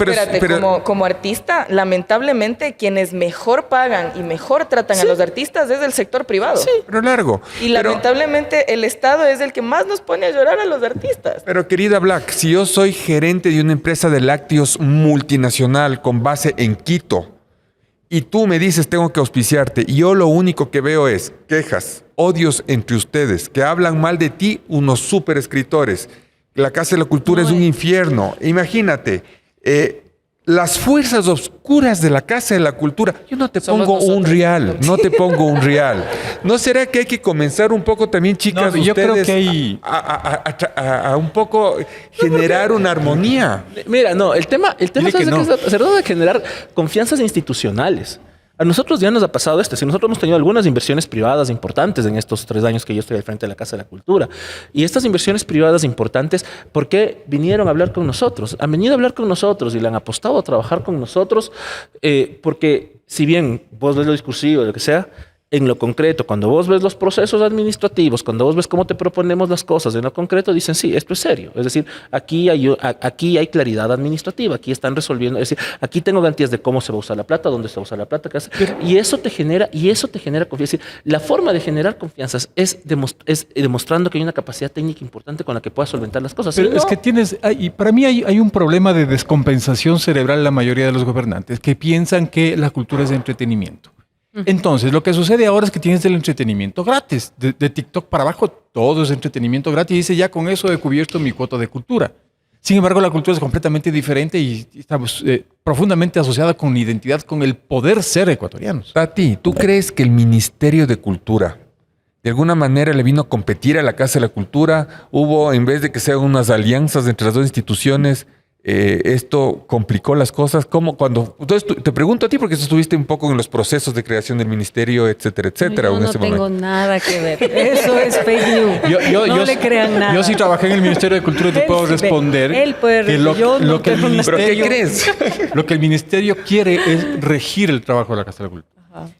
Como artista, lamentablemente, quienes mejor pagan y mejor tratan a los artistas es el sector privado. Sí, pero largo. Y lamentablemente el Estado es el que más nos pone a llorar a los artistas. Pero querida Black, si yo soy gerente de una empresa de lácteos multinacional con base en Quito y tú me dices tengo que auspiciarte, y yo lo único que veo es quejas, odios entre ustedes, que hablan mal de ti unos súper escritores. La Casa de la Cultura es un infierno. Imagínate, las fuerzas oscuras de la Casa de la Cultura. Yo no te Somos pongo un nosotros. real, no te pongo un real. ¿No será que hay que comenzar un poco también, chicas, No, yo creo ustedes que hay- a un poco generar una armonía? Mira, no, el tema Dile ¿sabes que de no. qué se trata? De generar confianzas institucionales. A nosotros ya nos ha pasado esto. Si nosotros hemos tenido algunas inversiones privadas importantes en estos 3 años que yo estoy al frente de la Casa de la Cultura. Y estas inversiones privadas importantes, ¿por qué vinieron a hablar con nosotros? Han venido a hablar con nosotros y le han apostado a trabajar con nosotros porque si bien vos ves lo discursivo, lo que sea, en lo concreto, cuando vos ves los procesos administrativos, cuando vos ves cómo te proponemos las cosas, en lo concreto dicen, sí, esto es serio. Es decir, aquí hay claridad administrativa, aquí están resolviendo, es decir, aquí tengo garantías de cómo se va a usar la plata, dónde se va a usar la plata, qué hace. Y eso te genera confianza. Es decir, la forma de generar confianzas es demostrando que hay una capacidad técnica importante con la que puedas solventar las cosas. Pero Si es no, que y para mí hay un problema de descompensación cerebral en la mayoría de los gobernantes que piensan que la cultura es de entretenimiento. Entonces, lo que sucede ahora es que tienes el entretenimiento gratis. De TikTok para abajo, todo es entretenimiento gratis. Y dice, ya con eso he cubierto mi cuota de cultura. Sin embargo, la cultura es completamente diferente y estamos profundamente asociada con identidad, con el poder ser ecuatorianos. Tati, ¿tú crees que el Ministerio de Cultura de alguna manera le vino a competir a la Casa de la Cultura? Hubo, en vez de que sean unas alianzas entre las dos instituciones, esto complicó las cosas. ¿Cómo? Entonces te pregunto a ti, porque tú estuviste un poco en los procesos de creación del ministerio, etcétera, etcétera. Yo en no ese tengo momento. nada que ver. Eso es fake news. No le crean nada. Yo sí trabajé en el Ministerio de Cultura y te Él puedo sí ve. responder. Él puede que responder. Yo no que el tengo nada. ¿Pero qué ministerio, crees? lo que el ministerio quiere es regir el trabajo de la Casa de la Cultura.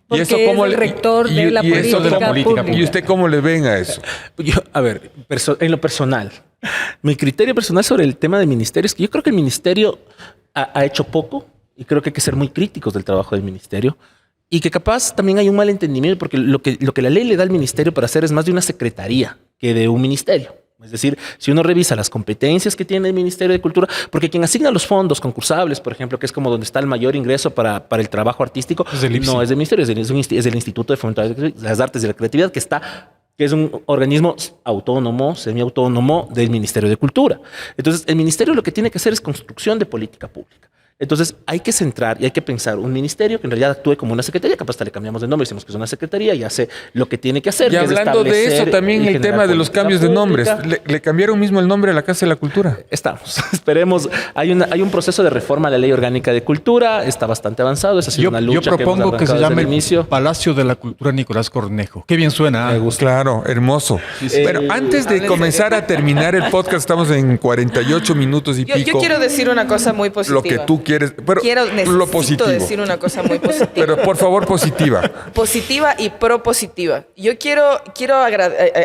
Porque eso es cómo el le- rector y- de la y eso política, de la política pública. ¿Y usted cómo le ven a eso? A ver, en lo personal, mi criterio personal sobre el tema del ministerio es que yo creo que el ministerio ha hecho poco y creo que hay que ser muy críticos del trabajo del ministerio y que capaz también hay un mal entendimiento porque lo que la ley le da al ministerio para hacer es más de una secretaría que de un ministerio. Es decir, si uno revisa las competencias que tiene el Ministerio de Cultura, porque quien asigna los fondos concursables, por ejemplo, que es como donde está el mayor ingreso para el trabajo artístico, Es el IPSI. no es del Ministerio, es del Instituto de Fomento de las Artes y la Creatividad, que es un organismo autónomo, semiautónomo del Ministerio de Cultura. Entonces, el ministerio lo que tiene que hacer es construcción de política pública. Entonces, hay que centrar y hay que pensar un ministerio que en realidad actúe como una secretaría, capaz hasta le cambiamos de nombre, decimos que es una secretaría y hace lo que tiene que hacer. Y que es hablando de establecer eso, también y el generar tema de los política cambios de nombres. pública. Le cambiaron mismo el nombre a la Casa de la Cultura. Estamos, esperemos. Hay un proceso de reforma a la Ley Orgánica de Cultura, está bastante avanzado, esa ha sido una Yo lucha propongo que se llame llame el inicio. Palacio de la Cultura Nicolás Cornejo. Qué bien suena. Claro, hermoso. Pero antes de Hablen comenzar a terminar el podcast, estamos en 48 minutos y Yo pico. quiero decir una cosa muy positiva. Lo que tú quieres, pero Necesito lo positivo. decir una cosa muy positiva. Pero por favor, positiva. Positiva y propositiva. Yo quiero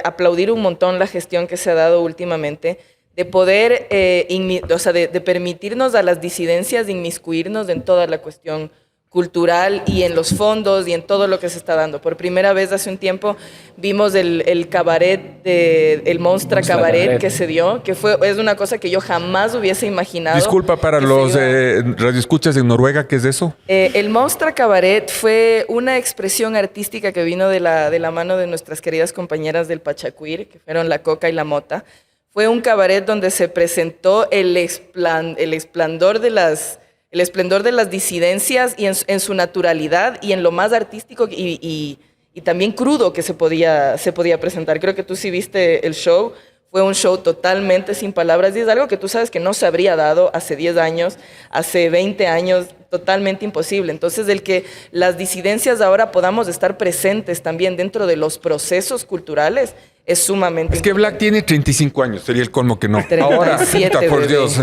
aplaudir un montón la gestión que se ha dado últimamente de poder, de permitirnos a las disidencias de inmiscuirnos en toda la cuestión cultural y en los fondos y en todo lo que se está dando. Por primera vez hace un tiempo vimos el cabaret, el Monstra Cabaret que se dio, que es una cosa que yo jamás hubiese imaginado. Disculpa para que los se iba- radioescuchas en Noruega, ¿qué es eso? el Monstra Cabaret fue una expresión artística que vino de la mano de nuestras queridas compañeras del Pachacuir, que fueron la Coca y la Mota. Fue un cabaret donde se presentó el esplendor de las disidencias y en su naturalidad y en lo más artístico y también crudo que se podía presentar. Creo que tú sí viste el show. Fue un show totalmente sin palabras y es algo que tú sabes que no se habría dado hace 10 años, hace 20 años, totalmente imposible. Entonces, el que las disidencias ahora podamos estar presentes también dentro de los procesos culturales es sumamente Es que Black tiene 35 años, sería el colmo que no. 37, Ahora, puta, por bebé. Dios.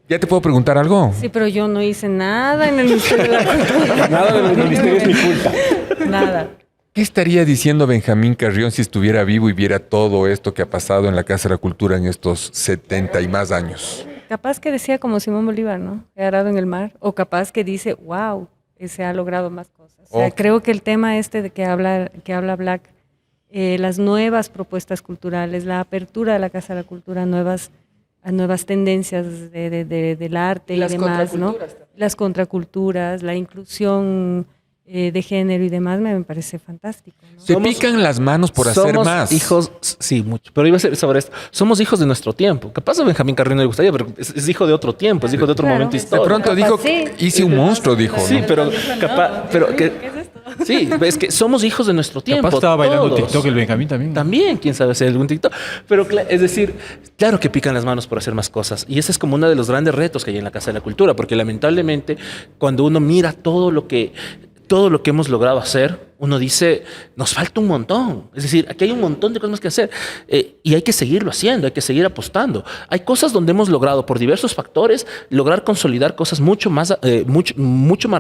¿Ya te puedo preguntar algo? Sí, pero yo no hice nada en el Ministerio de la Cultura. Nada del ministerio es mi culpa. Nada. ¿Qué estaría diciendo Benjamín Carrión si estuviera vivo y viera todo esto que ha pasado en la Casa de la Cultura en estos 70 y más años? Capaz que decía como Simón Bolívar, ¿no? He arado en el mar. O capaz que dice, wow, se ha logrado más cosas. O sea, Ok. creo que el tema de que habla Black, las nuevas propuestas culturales, la apertura de la Casa de la Cultura, nuevas a nuevas tendencias del arte y Las demás, ¿no? contraculturas también. Las contraculturas, la inclusión de género y demás me parece fantástico, ¿no? Se pican las manos por hacer somos más. hijos, sí, mucho. Pero iba a ser sobre esto. Somos hijos de nuestro tiempo. Capaz a Benjamín Carrillo no le gustaría, pero es hijo de otro tiempo, es hijo de otro Claro. momento De De histórico. pronto Capaz dijo, sí. hice un monstruo, dijo. Sí, ¿no? pero capaz, pero que, ¿Qué es esto? sí, es que somos hijos de nuestro tiempo. Capaz estaba bailando todos. TikTok el Benjamín también. También, quién sabe si hay algún TikTok. Pero es decir, claro que pican las manos por hacer más cosas. Y ese es como uno de los grandes retos que hay en la Casa de la Cultura, porque lamentablemente cuando uno mira todo lo que hemos logrado hacer, uno dice, nos falta un montón. Es decir, aquí hay un montón de cosas que hacer y hay que seguirlo haciendo, hay que seguir apostando. Hay cosas donde hemos logrado, por diversos factores, lograr consolidar cosas mucho más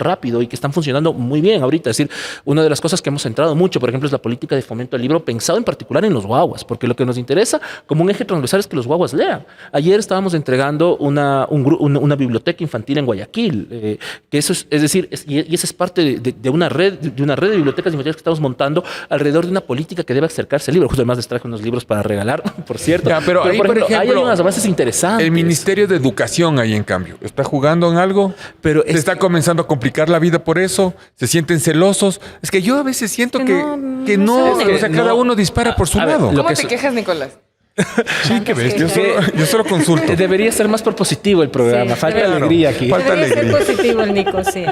rápido y que están funcionando muy bien ahorita. Es decir, una de las cosas que hemos centrado mucho, por ejemplo, es la política de fomento al libro, pensado en particular en los guaguas, porque lo que nos interesa como un eje transversal es que los guaguas lean. Ayer estábamos entregando una biblioteca infantil en Guayaquil, que eso es decir, y esa es parte de una red de bibliotecas infantiles que estamos montando alrededor de una política que debe acercarse al libro. Justo además les traje unos libros para regalar, por cierto. Ya, pero ahí, por ejemplo, hay unas bases interesantes. El Ministerio de Educación ahí, en cambio, ¿está jugando en algo? Pero ¿Se está comenzando a complicar la vida por eso? ¿Se sienten celosos? Es que yo a veces siento que no, sé. o sea, cada uno dispara por su A ver, lado. lo ¿Cómo que te su- quejas, Nicolás? Sí, que ves, yo solo consulto. Debería ser más propositivo el programa. Sí, Falta claro. alegría aquí. Falta Debería ser alegría. positivo el Nico, sí.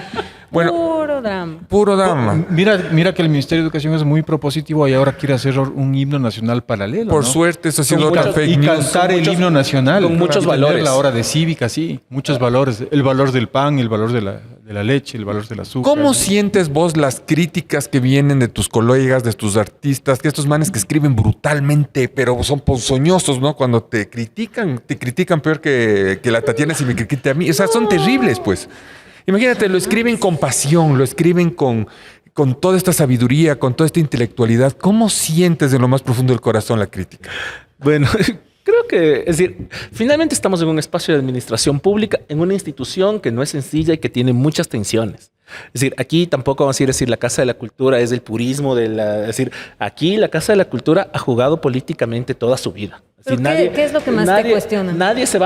Bueno. Puro drama. Puro drama. Mira que el Ministerio de Educación es muy propositivo y ahora quiere hacer un himno nacional paralelo. Por ¿no? suerte, eso ha sido Con otra muchos- fake Y news. cantar el himno nacional. con muchos Para entender valores. La hora de cívica, sí. Muchos valores. El valor del pan, el valor de la leche, el valor del azúcar. ¿Cómo sientes vos las críticas que vienen de tus colegas, de tus artistas, que estos manes que escriben brutalmente, pero son ponzoñosos, ¿no? Cuando te critican peor que la Tatiana si me critica a mí. O sea, son terribles, pues. Imagínate, lo escriben con pasión, lo escriben con toda esta sabiduría, con toda esta intelectualidad. ¿Cómo sientes de lo más profundo del corazón la crítica? Bueno, creo que, es decir, finalmente estamos en un espacio de administración pública, en una institución que no es sencilla y que tiene muchas tensiones. Es decir, aquí tampoco vamos a decir la Casa de la Cultura es del purismo, es decir, aquí la Casa de la Cultura ha jugado políticamente toda su vida. Es ¿Pero decir, qué es lo que más te cuestiona? Nadie se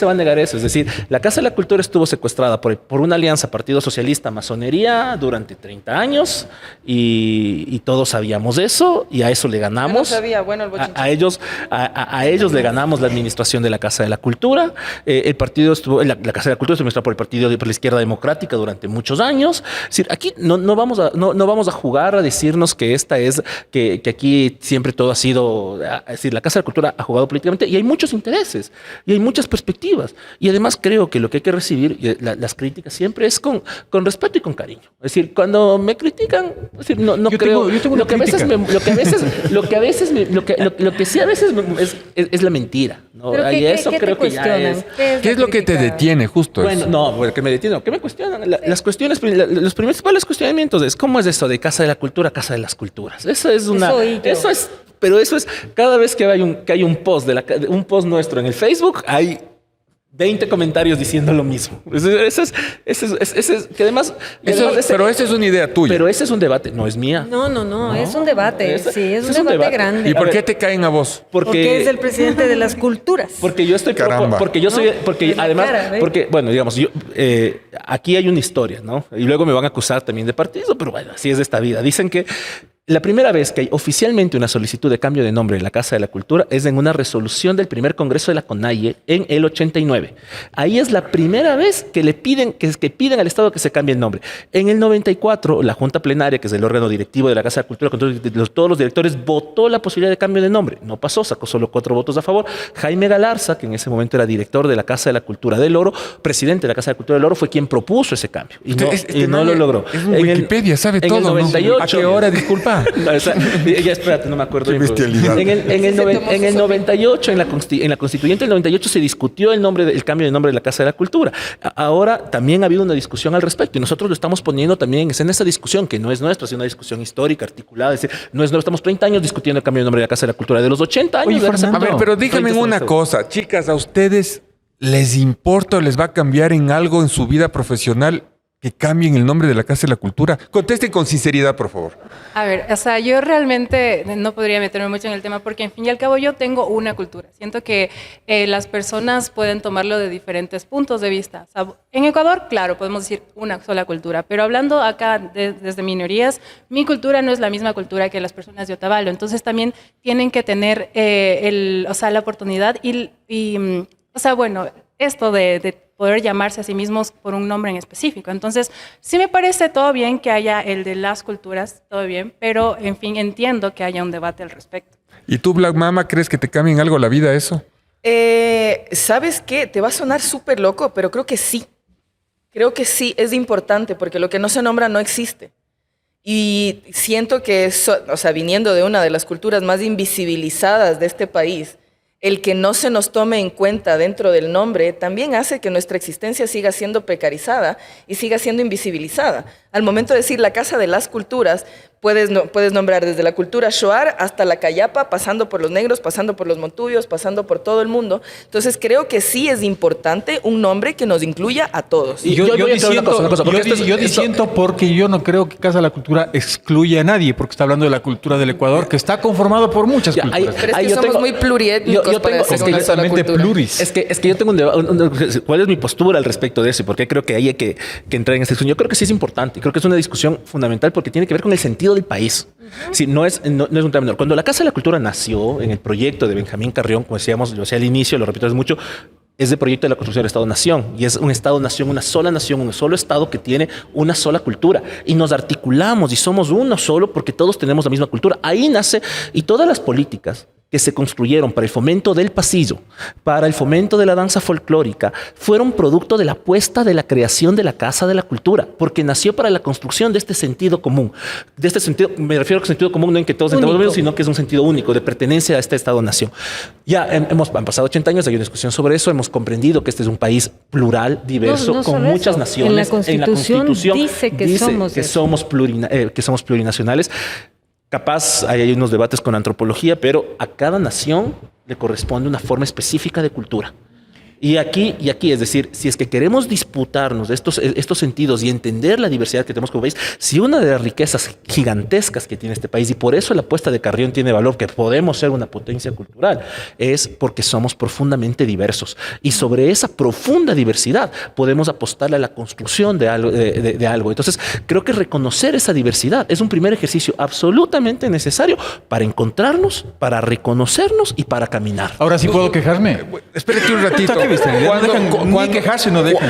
va a negar eso. Es decir, la Casa de la Cultura estuvo secuestrada por una alianza Partido Socialista Masonería durante 30 años y todos sabíamos eso y a eso le ganamos. Yo no sabía, bueno, el bochinche. A ellos le ganamos la administración de la Casa de la Cultura. El partido estuvo, la Casa de la Cultura estuvo administrada por el Partido por la Izquierda Democrática durante muchos años. Es decir, aquí no vamos a jugar a decirnos que que aquí siempre todo ha sido, es decir, la Casa de la Cultura ha jugado políticamente y hay muchos intereses y hay muchas perspectivas. Y además creo que lo que hay que recibir, las críticas siempre es con respeto y con cariño. Es decir, cuando me critican, es decir, no Yo creo. tengo una lo que a veces crítica. lo que sí a veces es la mentira, ¿no? ¿Pero Y qué eso te creo que ya cuestionan? es. ¿Qué es lo que te crítica? detiene justo Bueno, eso? no, porque me detienen. ¿Qué me cuestionan? Las cuestiones, los principales cuestionamientos es cómo es eso de Casa de la Cultura, Casa de las Culturas. Eso es una. Eso oí yo. Eso es. Pero eso es cada vez que hay un post un post nuestro en el Facebook, hay 20 comentarios diciendo lo mismo. Eso es que además. Pero esa es una idea tuya. Pero ese es un debate, no es mía. No, es un debate. Ese- Sí, es ese un debate grande. ¿Y por qué te caen a vos? Porque es el presidente de las culturas. Porque yo estoy Caramba. porque yo soy, No, porque es la además, cara, ¿ves? porque bueno, digamos, yo aquí hay una historia, ¿no? Y luego me van a acusar también de partido, pero bueno, así es esta vida. Dicen que la primera vez que hay oficialmente una solicitud de cambio de nombre en la Casa de la Cultura es en una resolución del primer Congreso de la CONAIE en el 89. Ahí es la primera vez que le piden, que piden al Estado que se cambie el nombre. En el 94, la Junta Plenaria, que es el órgano directivo de la Casa de la Cultura, con todos los directores, votó la posibilidad de cambio de nombre. No pasó, sacó solo 4 votos a favor. Jaime Galarza, que en ese momento era director de la Casa de la Cultura del Oro, presidente de la Casa de la Cultura del Oro, fue quien propuso ese cambio. Y no lo logró. Es Wikipedia, sabe en todo, el ¿no? 98, ¿A qué hora? Disculpa. No, o sea, ya espérate, no me acuerdo. Qué bien, pero- bestialidad. En el 98, en la constituyente del 98 se discutió el cambio de nombre de la Casa de la Cultura. Ahora también ha habido una discusión al respecto y nosotros lo estamos poniendo también en esa discusión que no es nuestra, es una discusión histórica, articulada. Es decir, no es nuestra, estamos 30 años discutiendo el cambio de nombre de la Casa de la Cultura. De los 80 años. Oye, de la Casa de la A ver, Cultura. pero díganme 30 una estamos- cosa, chicas, ¿a ustedes les importa o les va a cambiar en algo en su vida profesional que cambien el nombre de la Casa de la Cultura? Contesten con sinceridad, por favor. A ver, o sea, yo realmente no podría meterme mucho en el tema porque, en fin y al cabo, yo tengo una cultura. Siento que las personas pueden tomarlo de diferentes puntos de vista. O sea, en Ecuador, claro, podemos decir una sola cultura, pero hablando acá desde minorías, mi cultura no es la misma cultura que las personas de Otavalo. Entonces, también tienen que tener la oportunidad o sea, bueno, esto de poder llamarse a sí mismos por un nombre en específico. Entonces, sí me parece todo bien que haya el de las culturas, todo bien, pero, en fin, entiendo que haya un debate al respecto. ¿Y tú, Black Mama, crees que te cambien algo la vida eso? ¿Sabes qué? Te va a sonar súper loco, pero creo que sí. Creo que sí, es importante, porque lo que no se nombra no existe. Y siento que eso, o sea, viniendo de una de las culturas más invisibilizadas de este país, el que no se nos tome en cuenta dentro del nombre también hace que nuestra existencia siga siendo precarizada y siga siendo invisibilizada. Al momento de decir la Casa de las Culturas, puedes nombrar desde la cultura Shuar hasta la Cayapa, pasando por los negros, pasando por los montubios, pasando por todo el mundo. Entonces creo que sí es importante un nombre que nos incluya a todos. Y yo disiento porque yo no creo que Casa de la Cultura excluya a nadie, porque está hablando de la cultura del Ecuador, que está conformado por muchas culturas. Pero es que somos muy pluriétnicos para decir una sola cultura. Pluris. Es que yo tengo un debate. ¿Cuál es mi postura al respecto de eso? Y por qué creo que hay que entrar en esta discusión. Yo creo que sí es importante. Creo que es una discusión fundamental porque tiene que ver con el sentido del país. Sí, no es un tema menor. Cuando la Casa de la Cultura nació en el proyecto de Benjamín Carrión, como decíamos, lo decía al inicio, lo repito mucho, es el proyecto de la construcción del Estado-Nación. Y es un Estado-Nación, un solo Estado que tiene una sola cultura. Y nos articulamos y somos uno solo porque todos tenemos la misma cultura. Ahí nace, y todas las políticas que se construyeron para el fomento del pasillo, para el fomento de la danza folclórica, fueron producto de la apuesta de la creación de la Casa de la Cultura, porque nació para la construcción de este sentido común. De este sentido, me refiero a sentido común no en que todos entendemos lo mismo, sino que es un sentido único de pertenencia a este Estado-nación. Ya han pasado 80 años, hay una discusión sobre eso, hemos comprendido que este es un país plural, diverso, con muchas naciones. En la Constitución dice que somos plurinacionales. Capaz hay unos debates con antropología, pero a cada nación le corresponde una forma específica de cultura. Y aquí, es decir, si es que queremos disputarnos de estos sentidos y entender la diversidad que tenemos como país, si una de las riquezas gigantescas que tiene este país, y por eso la apuesta de Carrión tiene valor, que podemos ser una potencia cultural, es porque somos profundamente diversos. Y sobre esa profunda diversidad podemos apostarle a la construcción de algo. Entonces, creo que reconocer esa diversidad es un primer ejercicio absolutamente necesario para encontrarnos, para reconocernos y para caminar. Ahora sí puedo quejarme. Espérate un ratito.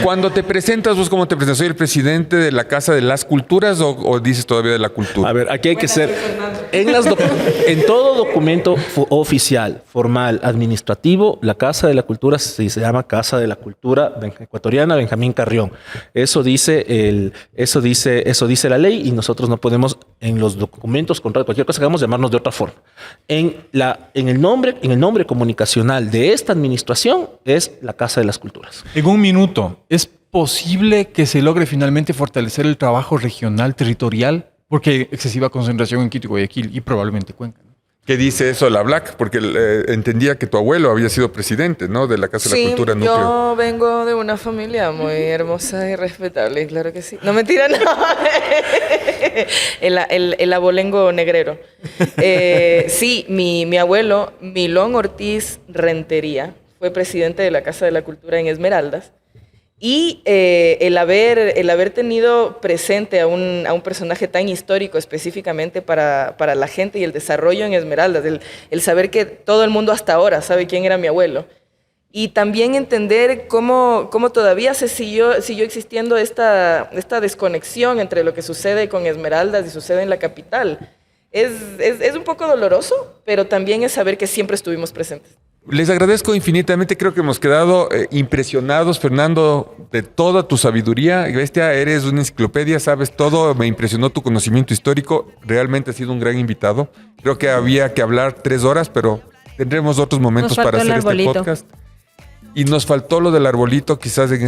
Cuando te presentas, ¿vos cómo te presentas? ¿Soy el presidente de la Casa de las Culturas o dices todavía de la cultura? A ver, aquí hay que ser... En todo documento oficial, formal, administrativo, la Casa de la Cultura se llama Casa de la Cultura Ecuatoriana Benjamín Carrión. Eso dice la ley y nosotros no podemos en los documentos, contratos, cualquier cosa que hagamos, llamarnos de otra forma. En el nombre comunicacional de esta administración es la Casa de las Culturas. En un minuto, ¿es posible que se logre finalmente fortalecer el trabajo regional, territorial? Porque hay excesiva concentración en Quito y Guayaquil y probablemente Cuenca, ¿no? ¿Qué dice eso la Black? Porque entendía que tu abuelo había sido presidente, ¿no? De la Casa de la Cultura Núcleo. Yo vengo de una familia muy hermosa y respetable, claro que sí. No, mentira, no. El abolengo negrero. Sí, mi abuelo, Milón Ortiz Rentería, fue presidente de la Casa de la Cultura en Esmeraldas. Y el haber tenido presente a un personaje tan histórico específicamente para la gente y el desarrollo en Esmeraldas, el saber que todo el mundo hasta ahora sabe quién era mi abuelo. Y también entender cómo todavía siguió existiendo esta desconexión entre lo que sucede con Esmeraldas y sucede en la capital. Es un poco doloroso, pero también es saber que siempre estuvimos presentes. Les agradezco infinitamente, creo que hemos quedado impresionados, Fernando, de toda tu sabiduría. Bestia, eres una enciclopedia, sabes todo, me impresionó tu conocimiento histórico, realmente has sido un gran invitado. Creo que había que hablar 3 horas, pero tendremos otros momentos para hacer este podcast. Y nos faltó lo del arbolito, quizás en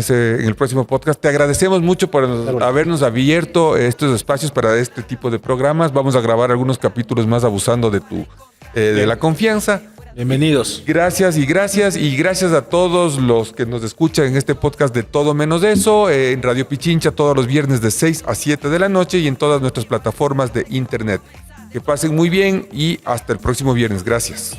el próximo podcast. Te agradecemos mucho por habernos abierto estos espacios para este tipo de programas. Vamos a grabar algunos capítulos más abusando de la confianza. Bienvenidos. Gracias y gracias a todos los que nos escuchan en este podcast de Todo Menos Eso, en Radio Pichincha todos los viernes de 6 a 7 de la noche y en todas nuestras plataformas de internet. Que pasen muy bien y hasta el próximo viernes. Gracias.